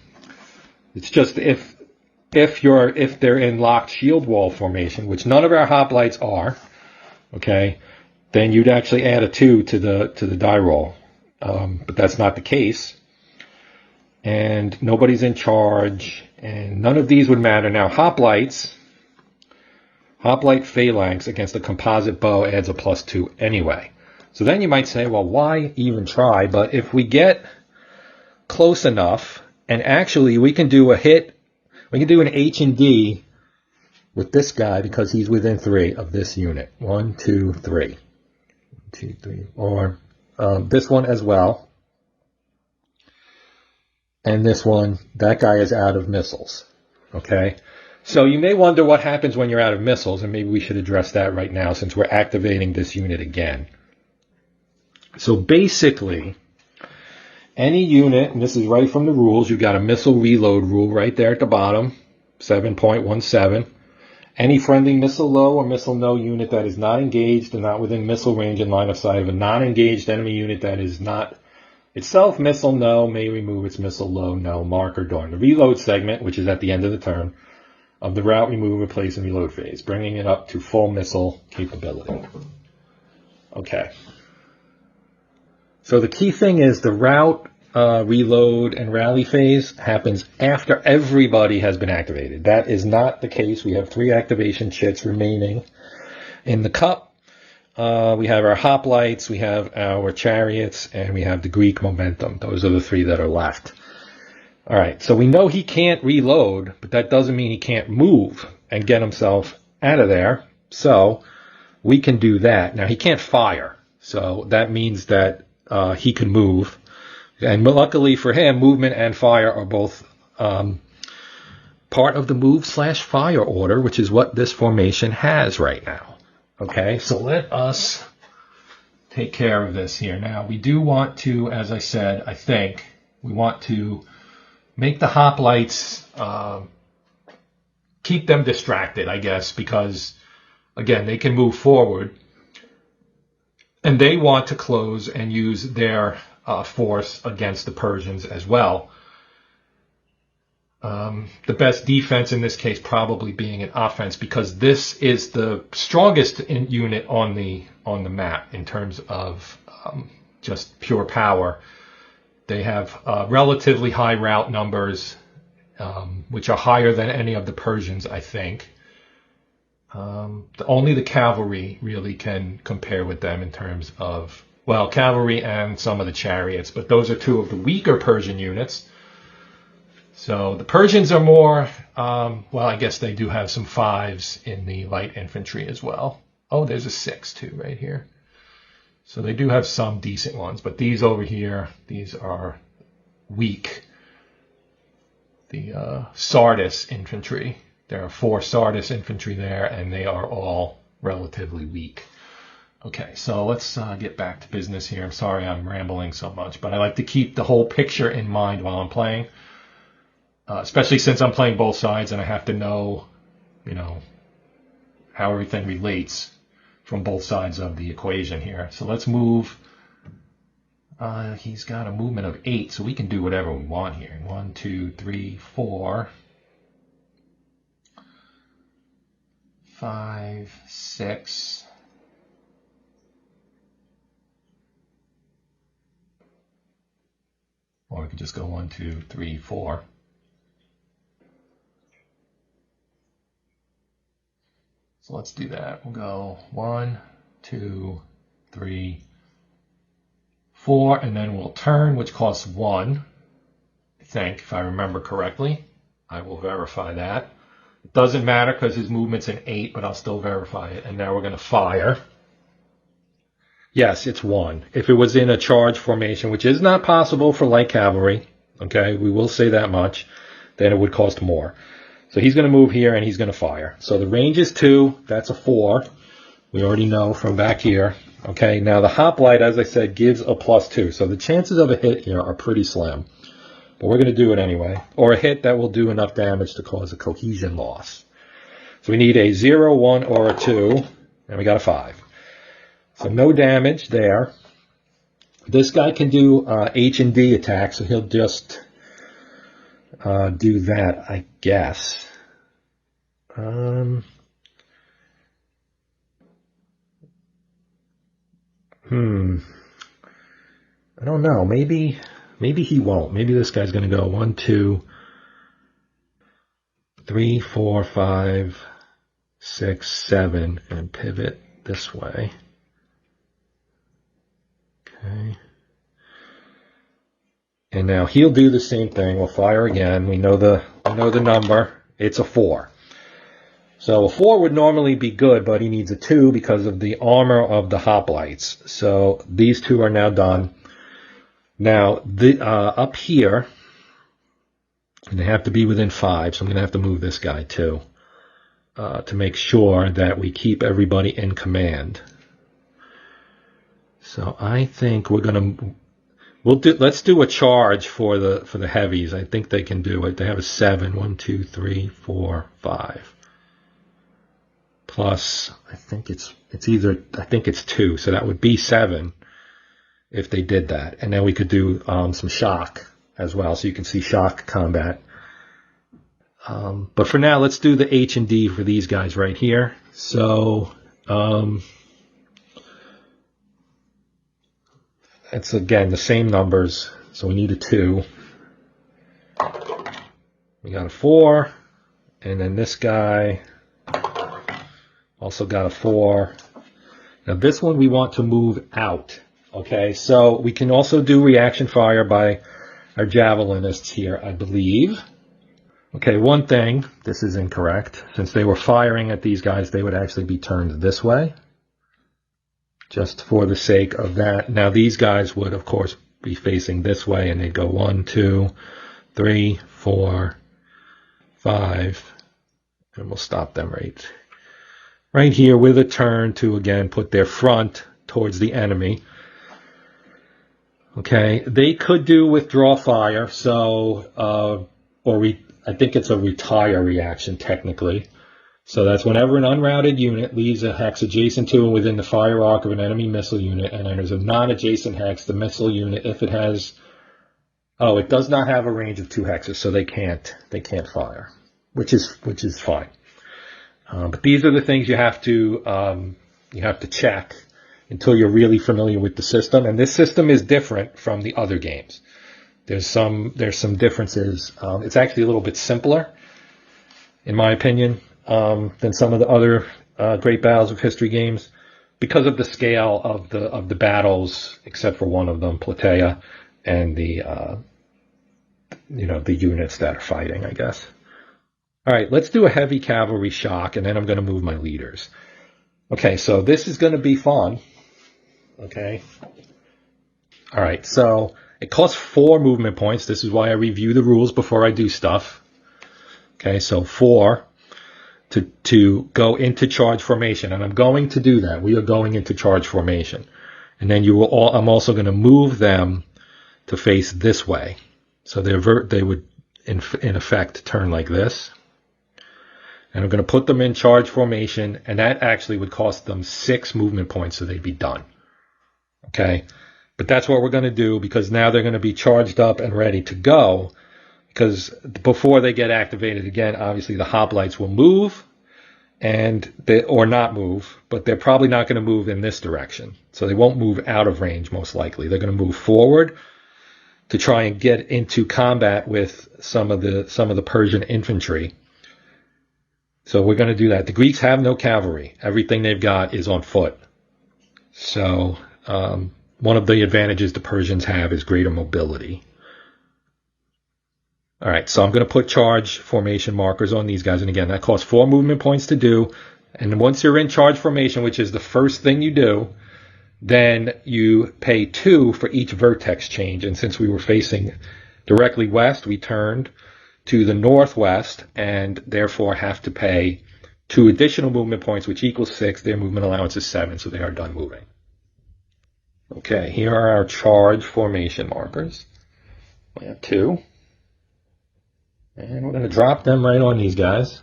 they're in locked shield wall formation, which none of our hoplites are, okay, then you'd actually add a 2 to the die roll. But that's not the case. And nobody's in charge, and none of these would matter. Now, hoplite phalanx against a composite bow adds a +2 anyway. So then you might say, well, why even try? But if we get close enough, and actually we can do a hit, we can do an H&D with this guy because he's within 3 of this unit. 1, 2, 3. 1, 2, 3. Or this one as well. And this one, that guy is out of missiles. Okay? So you may wonder what happens when you're out of missiles, and maybe we should address that right now since we're activating this unit again. So basically, any unit, and this is right from the rules, you've got a missile reload rule right there at the bottom, 7.17. Any friendly missile low or missile no unit that is not engaged and not within missile range and line of sight of a non-engaged enemy unit that is not itself missile no may remove its missile low no marker during the reload segment, which is at the end of the turn, of the route remove, replace, and reload phase, bringing it up to full missile capability. Okay. So the key thing is the route reload and rally phase happens after everybody has been activated. That is not the case. We have 3 activation chits remaining in the cup. We have our hoplites, we have our chariots, and we have the Greek momentum. Those are the 3 that are left. All right, so we know he can't reload, but that doesn't mean he can't move and get himself out of there. So we can do that. Now, he can't fire, so that means that he can move. And luckily for him, movement and fire are both part of the move/fire order, which is what this formation has right now. Okay, so let us take care of this here. Now, we do want to, as I said, I think, we want to make the hoplites, keep them distracted, I guess, because, again, they can move forward. And they want to close and use their force against the Persians as well. The best defense in this case probably being an offense, because this is the strongest unit on the map in terms of just pure power. They have relatively high route numbers, which are higher than any of the Persians, I think. Only the cavalry really can compare with them in terms of, well, cavalry and some of the chariots, but those are 2 of the weaker Persian units. So the Persians are more, well, I guess they do have some 5s in the light infantry as well. Oh, there's a 6 too right here. So they do have some decent ones, but these over here, these are weak. The Sardis infantry, there are 4 Sardis infantry there, and they are all relatively weak. Okay, so let's get back to business here. I'm sorry I'm rambling so much, but I like to keep the whole picture in mind while I'm playing. Especially since I'm playing both sides and I have to know, how everything relates from both sides of the equation here. So let's move. He's got a movement of 8, so we can do whatever we want here. 1, 2, 3, 4, 5, 6. Or we could just go 1, 2, 3, 4. So let's do that. We'll go 1, 2, 3, 4, and then we'll turn, which costs 1, I think, if I remember correctly. I will verify that. It doesn't matter because his movement's an 8, but I'll still verify it. And now we're going to fire. Yes, it's 1. If it was in a charge formation, which is not possible for light cavalry, okay, we will say that much, then it would cost more. So he's going to move here and he's going to fire. So the range is 2. That's a 4. We already know from back here. Okay, now the hoplite, as I said, gives a +2. So the chances of a hit here are pretty slim. But we're going to do it anyway. Or a hit that will do enough damage to cause a cohesion loss. So we need a 0, 1, or a 2. And we got a 5. So no damage there. This guy can do H&D attacks, so he'll just do that, I guess. I don't know. Maybe he won't. Maybe this guy's going to go 1, 2, 3, 4, 5, 6, 7, and pivot this way. Okay. And now he'll do the same thing. We'll fire again. We know the number. It's a 4. So a 4 would normally be good, but he needs a 2 because of the armor of the hoplites. So these 2 are now done. Now up here, and they have to be within 5. So I'm going to have to move this guy too to make sure that we keep everybody in command. So I think we're going to. Let's do a charge for the heavies. I think they can do it. They have a 7. 1, 2, 3, 4, 5. Plus, I think it's 2. So that would be 7 if they did that. And then we could do some shock as well. So you can see shock combat. But for now, let's do the H&D for these guys right here. So it's again the same numbers. So we need a 2. We got a 4. And then this guy also got a 4. Now this one we want to move out. Okay, so we can also do reaction fire by our javelinists here, I believe. Okay, one thing, this is incorrect. Since they were firing at these guys, they would actually be turned this way. Just for the sake of that. Now these guys would, of course, be facing this way, and they'd go 1, 2, 3, 4, 5, and we'll stop them right here with a turn to, again, put their front towards the enemy. Okay, they could do withdraw fire, so, I think it's a retire reaction, technically. So that's whenever an unrouted unit leaves a hex adjacent to and within the fire arc of an enemy missile unit and enters a non-adjacent hex, the missile unit, if it has, it does not have a range of 2 hexes, so they can't fire, which is fine. But these are the things you have to check until you're really familiar with the system, and this system is different from the other games. There's some differences. It's actually a little bit simpler, in my opinion, than some of the other Great Battles of History games, because of the scale of the battles, except for one of them, Plataea, and the units that are fighting, I guess. All right, let's do a heavy cavalry shock, and then I'm going to move my leaders. Okay, so this is going to be fun. Okay. All right, so it costs 4 movement points. This is why I review the rules before I do stuff. Okay, so 4 to go into charge formation, and I'm going to do that. We are going into charge formation, and then I'm also going to move them to face this way. So they would in effect turn like this. And I'm going to put them in charge formation, and that actually would cost them 6 movement points, so they'd be done. Okay, but that's what we're going to do, because now they're going to be charged up and ready to go, because before they get activated again, obviously the hoplites will move, or not move, but they're probably not going to move in this direction. So they won't move out of range, most likely. They're going to move forward to try and get into combat with some of the Persian infantry. So we're going to do that. The Greeks have no cavalry. Everything they've got is on foot. So one of the advantages the Persians have is greater mobility. All right, so I'm going to put charge formation markers on these guys. And again, that costs 4 movement points to do. And once you're in charge formation, which is the first thing you do, then you pay 2 for each vertex change. And since we were facing directly west, we turned to the northwest and therefore have to pay 2 additional movement points, which equals 6. Their movement allowance is 7, so they are done moving. Okay, here are our charge formation markers. We have 2. And we're going to drop them right on these guys.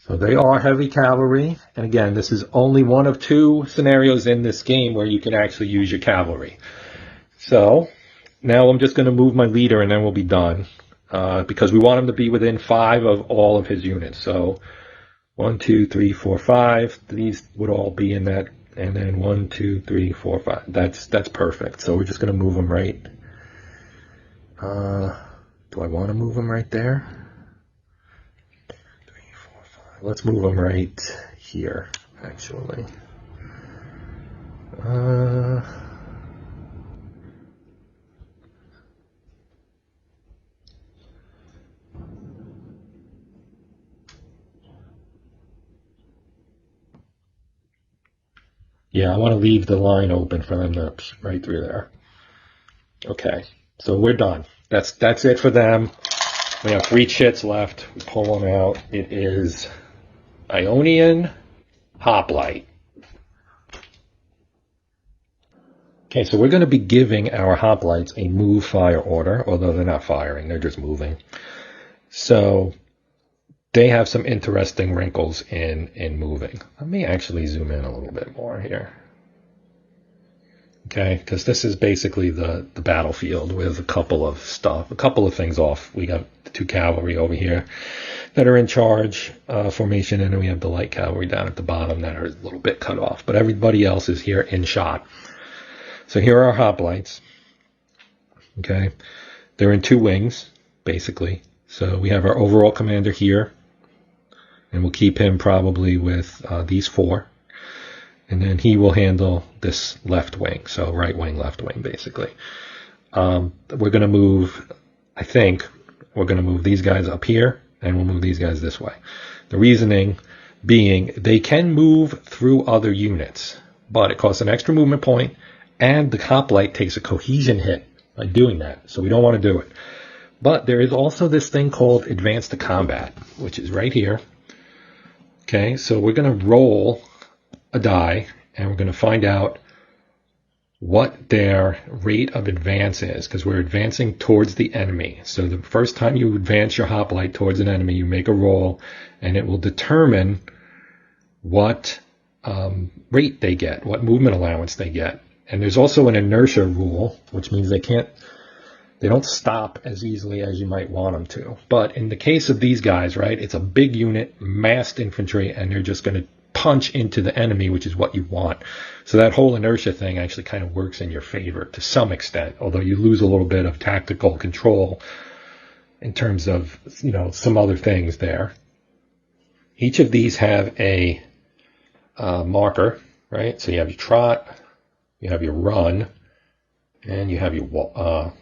So they are heavy cavalry. And again, this is only one of 2 scenarios in this game where you can actually use your cavalry. So now I'm just going to move my leader and then we'll be done. Because we want him to be within 5 of all of his units. So 1, 2, 3, 4, 5. These would all be in that. And then 1, 2, 3, 4, 5. That's perfect. So we're just going to move them right. Do I want to move them right there? 3, 4, 5. Let's move them right here, actually. Yeah, I want to leave the line open for them to right through there. Okay, so we're done. That's it for them. We have 3 chits left. We pull them out. It is Ionian Hoplite. Okay, so we're going to be giving our hoplites a move fire order, although they're not firing, they're just moving. So they have some interesting wrinkles in moving. Let me actually zoom in a little bit more here. Okay, because this is basically the battlefield with a couple of things off. We got the 2 cavalry over here that are in charge formation, and then we have the light cavalry down at the bottom that are a little bit cut off. But everybody else is here in shot. So here are our hoplites. Okay, they're in 2 wings, basically. So we have our overall commander here, and we'll keep him probably with these 4. And then he will handle this left wing, so right wing, left wing, basically. We're going to move, I think, we're going to move these guys up here, and we'll move these guys this way. The reasoning being they can move through other units, but it costs an extra movement point, and the Hoplite takes a cohesion hit by doing that, so we don't want to do it. But there is also this thing called Advance to Combat, which is right here. Okay, so we're going to roll a die, and we're going to find out what their rate of advance is, because we're advancing towards the enemy. So the first time you advance your hoplite towards an enemy, you make a roll, and it will determine what rate they get, what movement allowance they get. And there's also an inertia rule, which means they don't stop as easily as you might want them to. But in the case of these guys, right, it's a big unit, massed infantry, and they're just going to punch into the enemy, which is what you want. So that whole inertia thing actually kind of works in your favor to some extent, although you lose a little bit of tactical control in terms of, you know, some other things there. Each of these have a marker, right? So you have your trot, you have your run, and you have your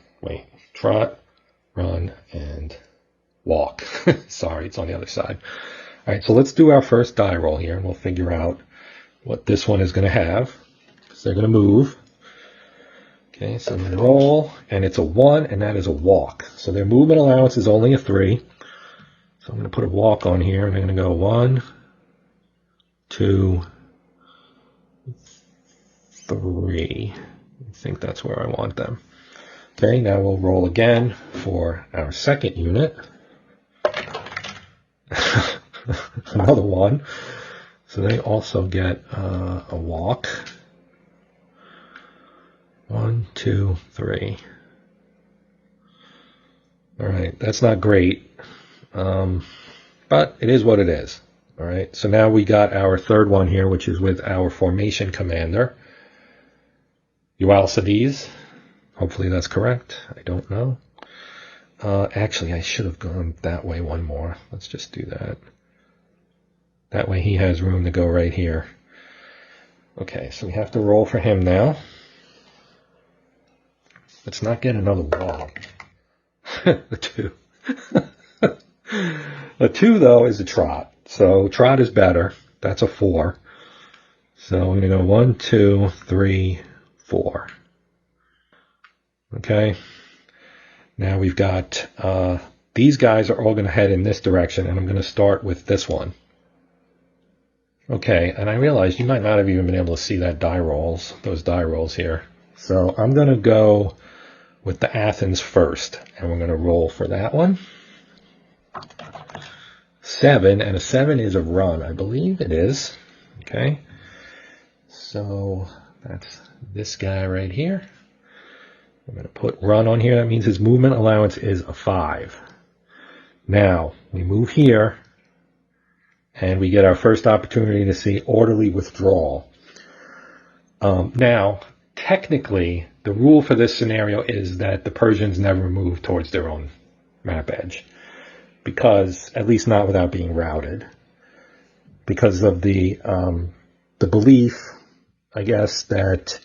trot, run, and walk. Sorry, it's on the other side. All right, so let's do our first die roll here, and we'll figure out what this one is going to have. So they're going to move. Okay, so I'm going to roll, and it's a 1, and that is a walk. So their movement allowance is only a 3. So I'm going to put a walk on here, and I'm going to go 1, 2, 3. I think that's where I want them. Okay, now we'll roll again for our second unit. Another 1. So they also get a walk. 1, 2, 3. All right, that's not great, but it is what it is. All right, so now we got our third one here, which is with our formation commander, Eualcides. Hopefully that's correct. I don't know. Actually, I should have gone that way one more. Let's just do that. That way he has room to go right here. Okay, so we have to roll for him now. Let's not get another walk. The 2. The 2, though, is a trot. So trot is better. That's a 4. So I'm going to go 1, 2, 3, 4. Okay. Now we've got, these guys are all going to head in this direction, and I'm going to start with this one. Okay, and I realized you might not have even been able to see that those die rolls here. So I'm going to go with the Athens first, and we're going to roll for that one. 7, and a 7 is a run. I believe it is. Okay, so that's this guy right here. I'm going to put run on here. That means his movement allowance is a 5. Now, we move here, and we get our first opportunity to see orderly withdrawal. Now, technically, the rule for this scenario is that the Persians never move towards their own map edge, because, at least not without being routed, because of the belief, I guess, that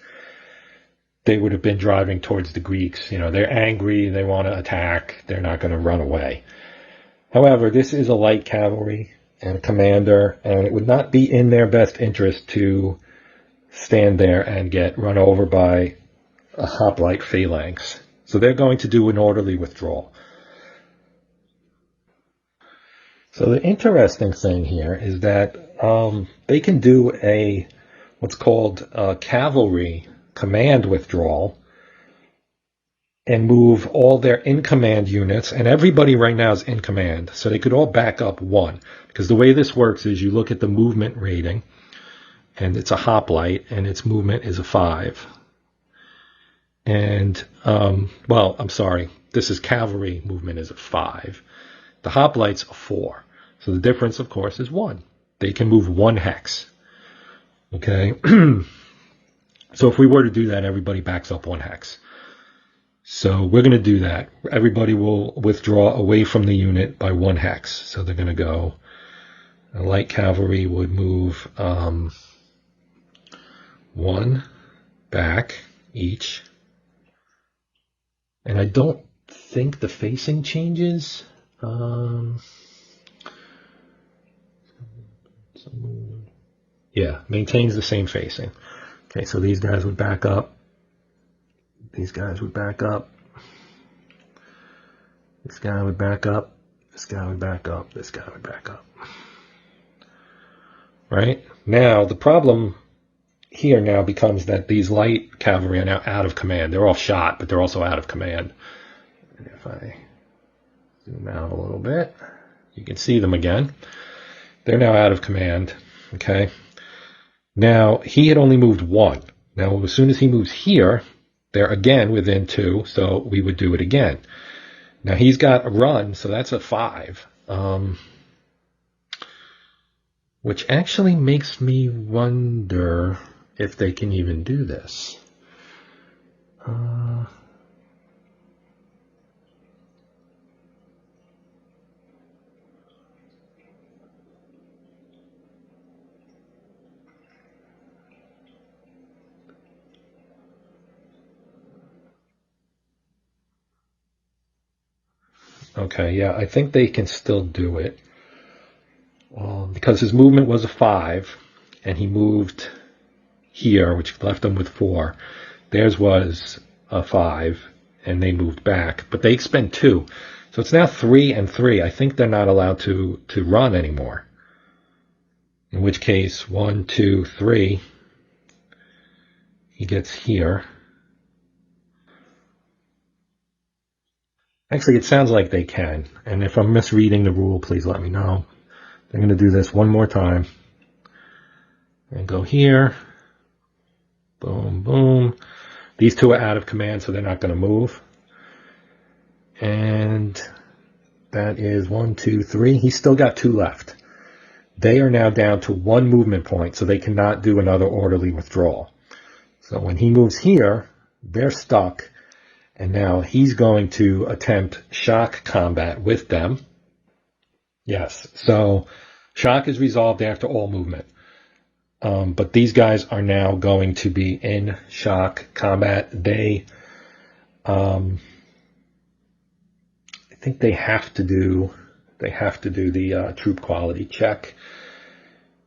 they would have been driving towards the Greeks. You know, they're angry, they want to attack, they're not going to run away. However, this is a light cavalry and a commander, and it would not be in their best interest to stand there and get run over by a hoplite phalanx. So they're going to do an orderly withdrawal. So the interesting thing here is that they can do what's called a cavalry command withdrawal and move all their in-command units, and everybody right now is in command, so they could all back up 1. Because the way this works is you look at the movement rating, and it's a hoplite, and its movement is a 5. And, well, I'm sorry, this is cavalry movement is a 5. The hoplite's a 4. So the difference, of course, is 1. They can move 1 hex. Okay? So if we were to do that, everybody backs up 1 hex. So we're going to do that. Everybody will withdraw away from the unit by 1 hex. So they're going to go, a light cavalry would move 1 back each. And I don't think the facing changes. Yeah, maintains the same facing. Okay, so these guys would back up. These guys would back up. This guy would back up. This guy would back up. This guy would back up. Right? Now, the problem here now becomes that these light cavalry are now out of command. They're all shot, but they're also out of command. And if I zoom out a little bit, you can see them again. They're now out of command. Okay? Now, he had only moved 1. Now, as soon as he moves here, they're again within 2, so we would do it again. Now, he's got a run, so that's a 5. Which actually makes me wonder if they can even do this. Okay, yeah, I think they can still do it. Because his movement was a 5, and he moved here, which left him with 4. Theirs was a 5, and they moved back. But they expend 2. So it's now 3 and 3. I think they're not allowed to run anymore. In which case, 1, 2, 3, he gets here. Actually, it sounds like they can. And if I'm misreading the rule, please let me know. I'm going to do this one more time. And go here. Boom, boom. These 2 are out of command, so they're not going to move. And that is 1, 2, 3. He's still got 2 left. They are now down to 1 movement point, so they cannot do another orderly withdrawal. So when he moves here, they're stuck. And now he's going to attempt shock combat with them. Yes, so shock is resolved after all movement. But these guys are now going to be in shock combat. I think they have to do the troop quality check.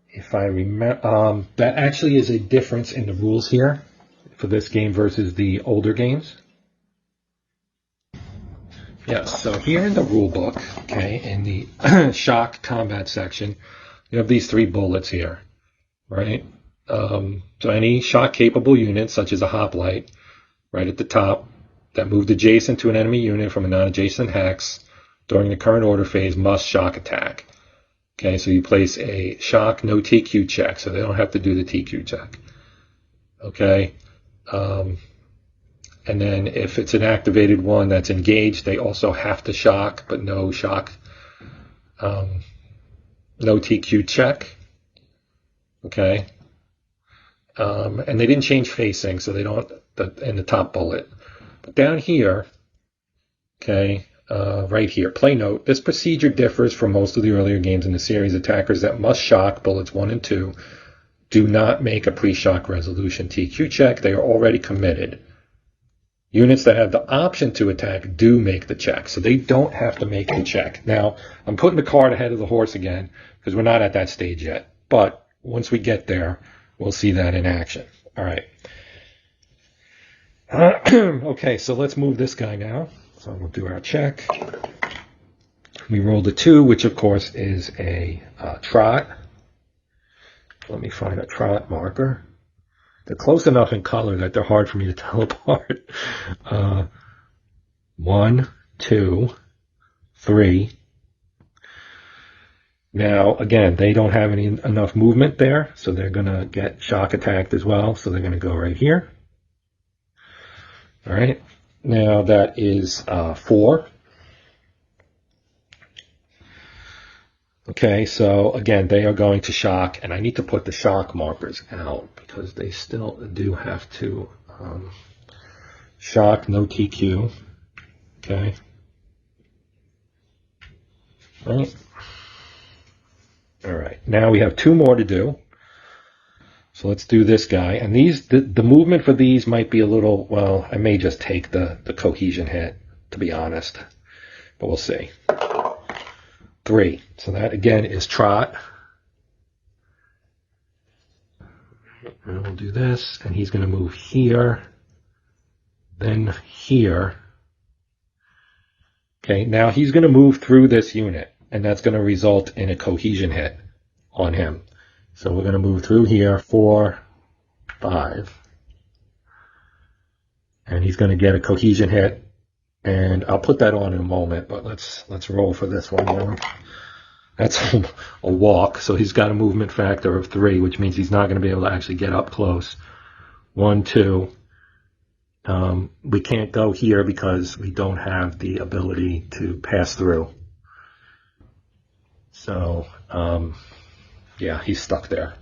If I remember, that actually is a difference in the rules here for this game versus the older games. Yes, so here in the rule book, okay, in the shock combat section, you have these 3 bullets here, right? So any shock capable unit, such as a hoplite, right at the top, that moved adjacent to an enemy unit from a non-adjacent hex during the current order phase must shock attack. Okay, so you place a shock no TQ check, so they don't have to do the TQ check. Okay. And then if it's an activated one that's engaged, they also have to shock, but no shock, no TQ check. Okay. And they didn't change facing, so they don't, in the top bullet. But down here, okay, right here, play note, this procedure differs from most of the earlier games in the series. Attackers that must shock bullets 1 and 2 do not make a pre-shock resolution TQ check. They are already committed. Units that have the option to attack do make the check, so they don't have to make the check. Now, I'm putting the cart ahead of the horse again, because we're not at that stage yet. But once we get there, we'll see that in action. All right. Okay, so let's move this guy now. So we'll do our check. We rolled a 2, which of course is a trot. Let me find a trot marker. They're close enough in color that they're hard for me to tell apart. 1, 2, 3. Now, again, they don't have enough movement there, so they're going to get shock attacked as well. So they're going to go right here. All right. Now that is 4. Okay, so again, they are going to shock, and I need to put the shock markers out because they still do have to shock, no TQ. Okay. Right. All right. Now we have 2 more to do. So let's do this guy. And these, the movement for these might be a little, well, I may just take the cohesion hit, to be honest. But we'll see. 3. So that, again, is trot. And we'll do this, and he's going to move here, then here. Okay, now he's going to move through this unit, and that's going to result in a cohesion hit on him. So we're going to move through here, 4, 5. And he's going to get a cohesion hit, and I'll put that on in a moment, but let's roll for this one now. That's a walk, so he's got a movement factor of 3, which means he's not going to be able to actually get up close. 1, 2. We can't go here because we don't have the ability to pass through. So, yeah, he's stuck there.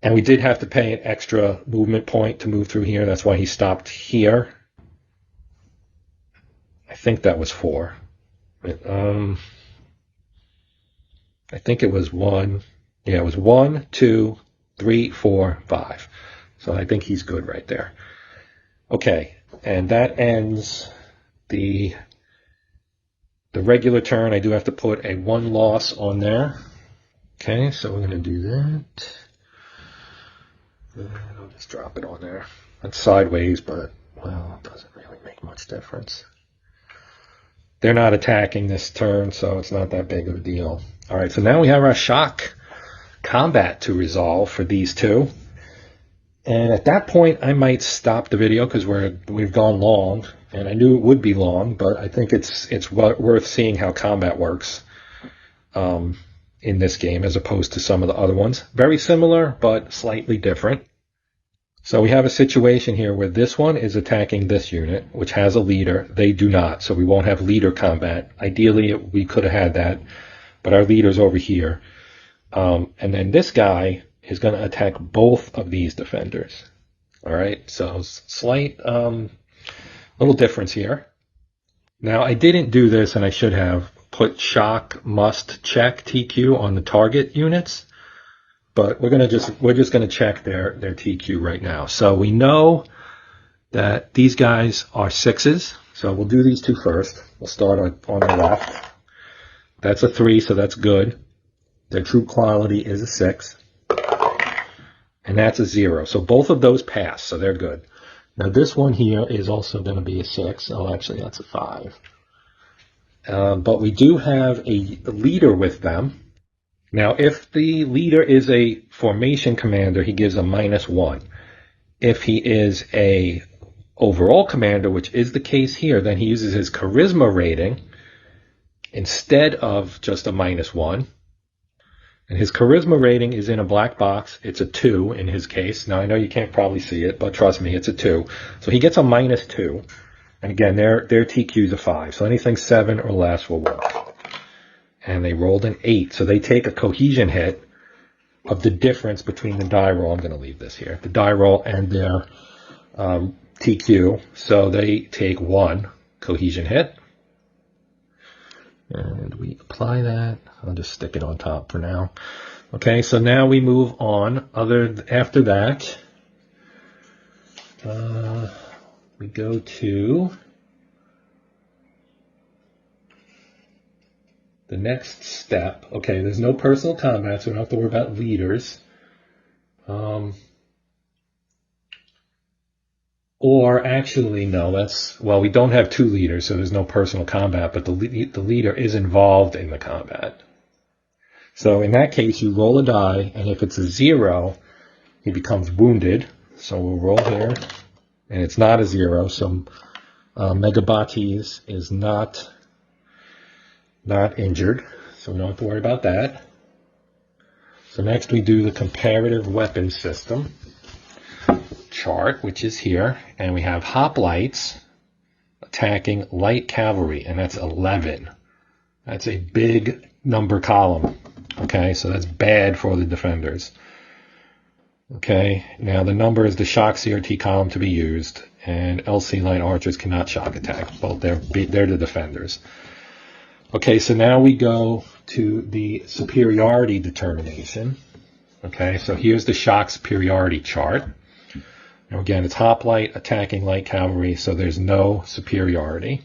And we did have to pay an extra movement point to move through here. That's why he stopped here. I think that was 4. I think it was 1. Yeah, it was 1, 2, 3, 4, 5. So I think he's good right there. Okay, and that ends the regular turn. I do have to put a 1 loss on there. Okay, so we're going to do that. And I'll just drop it on there. That's sideways, but, well, it doesn't really make much difference. They're not attacking this turn, so it's not that big of a deal. All right, so now we have our shock combat to resolve for these 2. And at that point, I might stop the video because we've gone long, and I knew it would be long, but I think it's worth seeing how combat works in this game as opposed to some of the other ones. Very similar, but slightly different. So we have a situation here where this one is attacking this unit, which has a leader. They do not, so we won't have leader combat. Ideally, we could have had that, but our leader's over here. And then this guy is going to attack both of these defenders. All right, so slight little difference here. Now, I didn't do this, and I should have put shock must check TQ on the target units. But we're just going to check their TQ right now. So we know that these guys are 6s. So we'll do these 2 first. We'll start on the left. That's a 3, so that's good. Their troop quality is a 6. And that's a 0. So both of those pass, so they're good. Now this one here is also going to be a 6. Oh, actually, that's a 5. But we do have a leader with them. Now, if the leader is a formation commander, he gives a -1. If he is a overall commander, which is the case here, then he uses his charisma rating instead of just a -1. And his charisma rating is in a black box. It's a 2 in his case. Now, I know you can't probably see it, but trust me, it's a 2. So he gets a -2. And again, their TQ is a 5. So anything 7 or less will work. And they rolled an 8. So they take a cohesion hit of the difference between the die roll. I'm going to leave this here. The die roll and their TQ. So they take 1 cohesion hit. And we apply that. I'll just stick it on top for now. Okay, so now we move on. After that, we go to the next step. Okay, there's no personal combat, so we don't have to worry about leaders. Or actually, no, well, we don't have 2 leaders, so there's no personal combat, but the leader is involved in the combat. So in that case, you roll a die, and if it's a 0, he becomes wounded. So we'll roll here, and it's not a 0, so Megabates is not injured, so we don't have to worry about that. So next we do the comparative weapon system chart, which is here, and we have hoplites attacking light cavalry, and that's 11. That's a big number column. Okay, so that's bad for the defenders. Okay, now the number is the shock CRT column to be used, and LC line archers cannot shock attack. Well, they're the defenders. Okay, so now we go to the superiority determination. Okay, so here's the shock superiority chart. Now again, it's hoplite attacking light cavalry, so there's no superiority.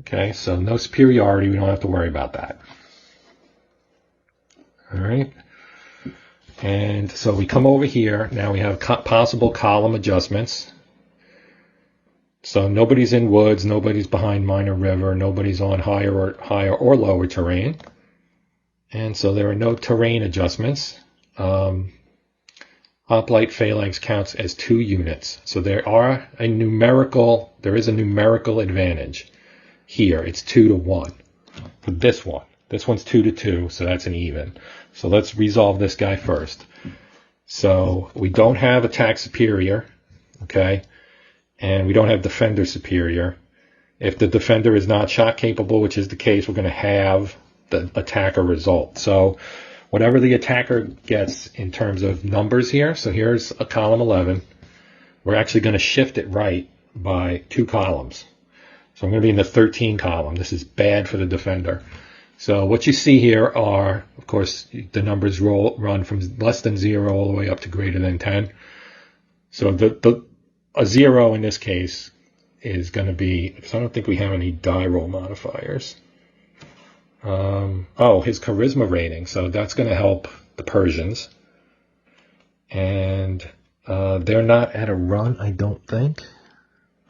Okay, so no superiority, we don't have to worry about that. All right, and so we come over here. Now we have possible column adjustments. So nobody's in woods, nobody's behind minor river, nobody's on higher or lower terrain. And so there are no terrain adjustments. Hoplite phalanx counts as 2 units. So there is a numerical advantage here. It's 2-to-1 for this one. This one's 2-to-2, so that's an even. So let's resolve this guy first. So we don't have attack superior, okay? And we don't have defender superior. If the defender is not shock capable, which is the case, we're going to have the attacker result. So whatever the attacker gets in terms of numbers here, so here's a column 11, we're actually going to shift it right by 2 columns. So I'm going to be in the 13 column. This is bad for the defender. So what you see here are, of course, the numbers run from less than 0 all the way up to greater than 10. So a 0 in this case is going to be, because I don't think we have any die roll modifiers. His charisma rating. So that's going to help the Persians. And they're not at a run, I don't think.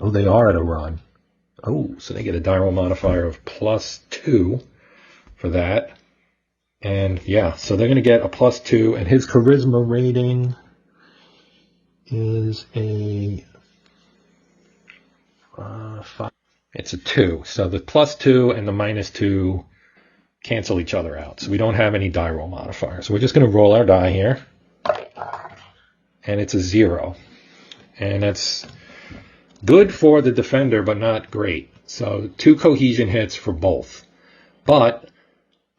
Oh, they are at a run. Oh, so they get a die roll modifier of +2 for that. And yeah, so they're going to get a +2. And his charisma rating is a 5. It's a 2. So the +2 and the -2 cancel each other out. So we don't have any die roll modifiers. So we're just going to roll our die here. And it's a 0. And that's good for the defender, but not great. So 2 cohesion hits for both. But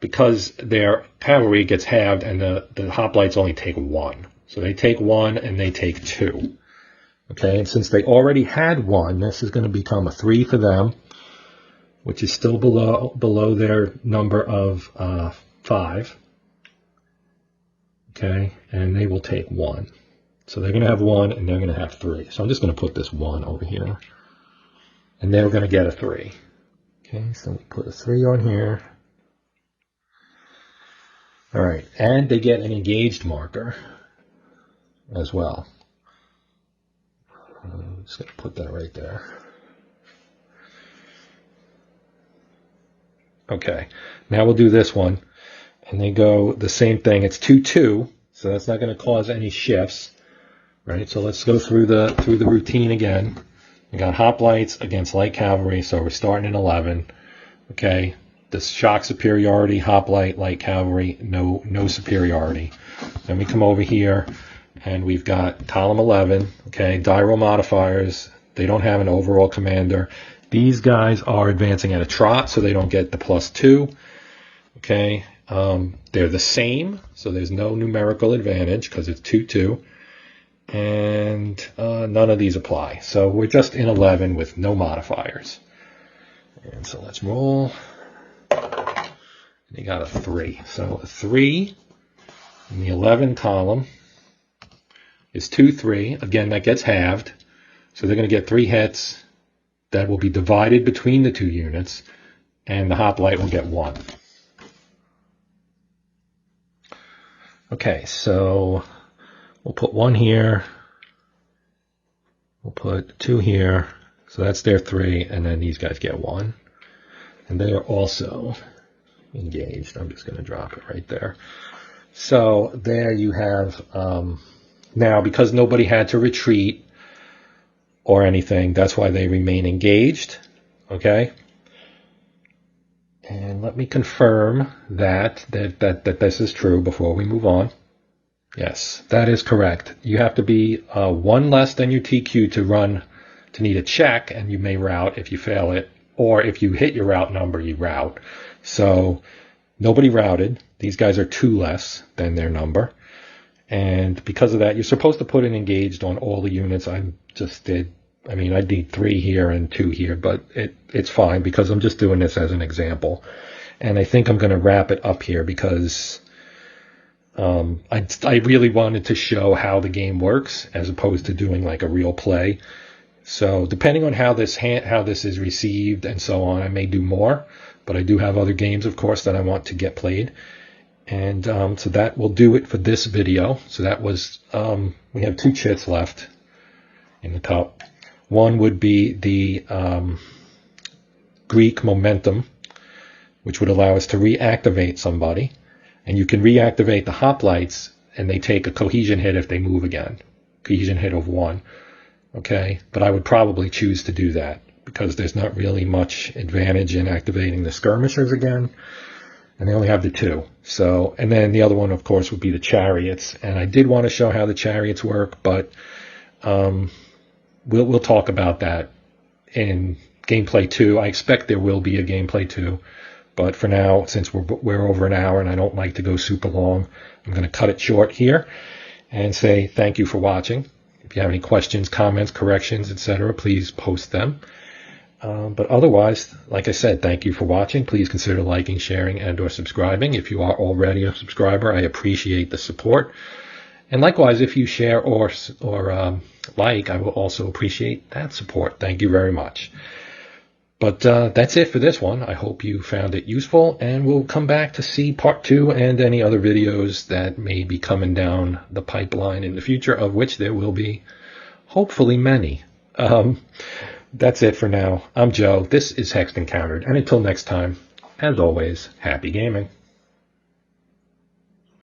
because their cavalry gets halved and the hoplites only take 1. So they take 1 and they take 2. Okay, and since they already had 1, this is going to become a 3 for them, which is still below their number of 5. Okay, and they will take 1. So they're going to have 1 and they're going to have 3. So I'm just going to put this 1 over here. And they're going to get a 3. Okay, so we put a 3 on here. All right, and they get an engaged marker as well. I'm just going to put that right there. Okay, now we'll do this one. And they go the same thing. It's 2-2, so that's not going to cause any shifts. Right, so let's go through the routine again. We got hoplites against light cavalry, so we're starting in 11. Okay, the shock superiority, hoplite, light cavalry, no superiority. Then we come over here, and we've got column 11. Okay, die roll modifiers. They don't have an overall commander. These guys are advancing at a trot, so they don't get the +2. Okay, they're the same, so there's no numerical advantage because it's 2-2. And none of these apply. So we're just in 11 with no modifiers. And so let's roll. They got a 3. So a 3 in the 11 column is 2-3. Again, that gets halved. So they're going to get 3 hits. That will be divided between the 2 units. And the hoplite will get 1. Okay, so we'll put 1 here. We'll put 2 here. So that's their 3. And then these guys get 1. And they are also engaged. I'm just going to drop it right there. So there you have, now because nobody had to retreat or anything, that's why they remain engaged. Okay. And let me confirm that this is true before we move on. Yes, that is correct. You have to be 1 less than your TQ to need a check, and you may rout if you fail it, or if you hit your route number, you rout. So nobody routed. These guys are 2 less than their number. And because of that, you're supposed to put an engaged on all the units. I just did. I mean, I did 3 here and 2 here, but it's fine because I'm just doing this as an example. And I think I'm going to wrap it up here because I really wanted to show how the game works as opposed to doing like a real play. So depending on how this is received and so on, I may do more. But I do have other games, of course, that I want to get played. And so that will do it for this video. So that was, we have 2 chits left in the cup. One would be the Greek momentum, which would allow us to reactivate somebody. And you can reactivate the hoplites, and they take a cohesion hit if they move again. Cohesion hit of 1. Okay, but I would probably choose to do that because there's not really much advantage in activating the skirmishers again. And they only have the 2. So, and then the other one, of course, would be the chariots. And I did want to show how the chariots work, but we'll talk about that in gameplay 2. I expect there will be a gameplay 2, but for now, since we're over an hour and I don't like to go super long, I'm going to cut it short here and say thank you for watching. If you have any questions, comments, corrections, etc., please post them. But otherwise, like I said, thank you for watching. Please consider liking, sharing, and or subscribing. If you are already a subscriber, I appreciate the support. And likewise, if you share or like, I will also appreciate that support. Thank you very much. But that's it for this one. I hope you found it useful, and we'll come back to see part 2 and any other videos that may be coming down the pipeline in the future, of which there will be hopefully many. That's it for now. I'm Joe. This is Hexed Encountered. And until next time, as always, happy gaming.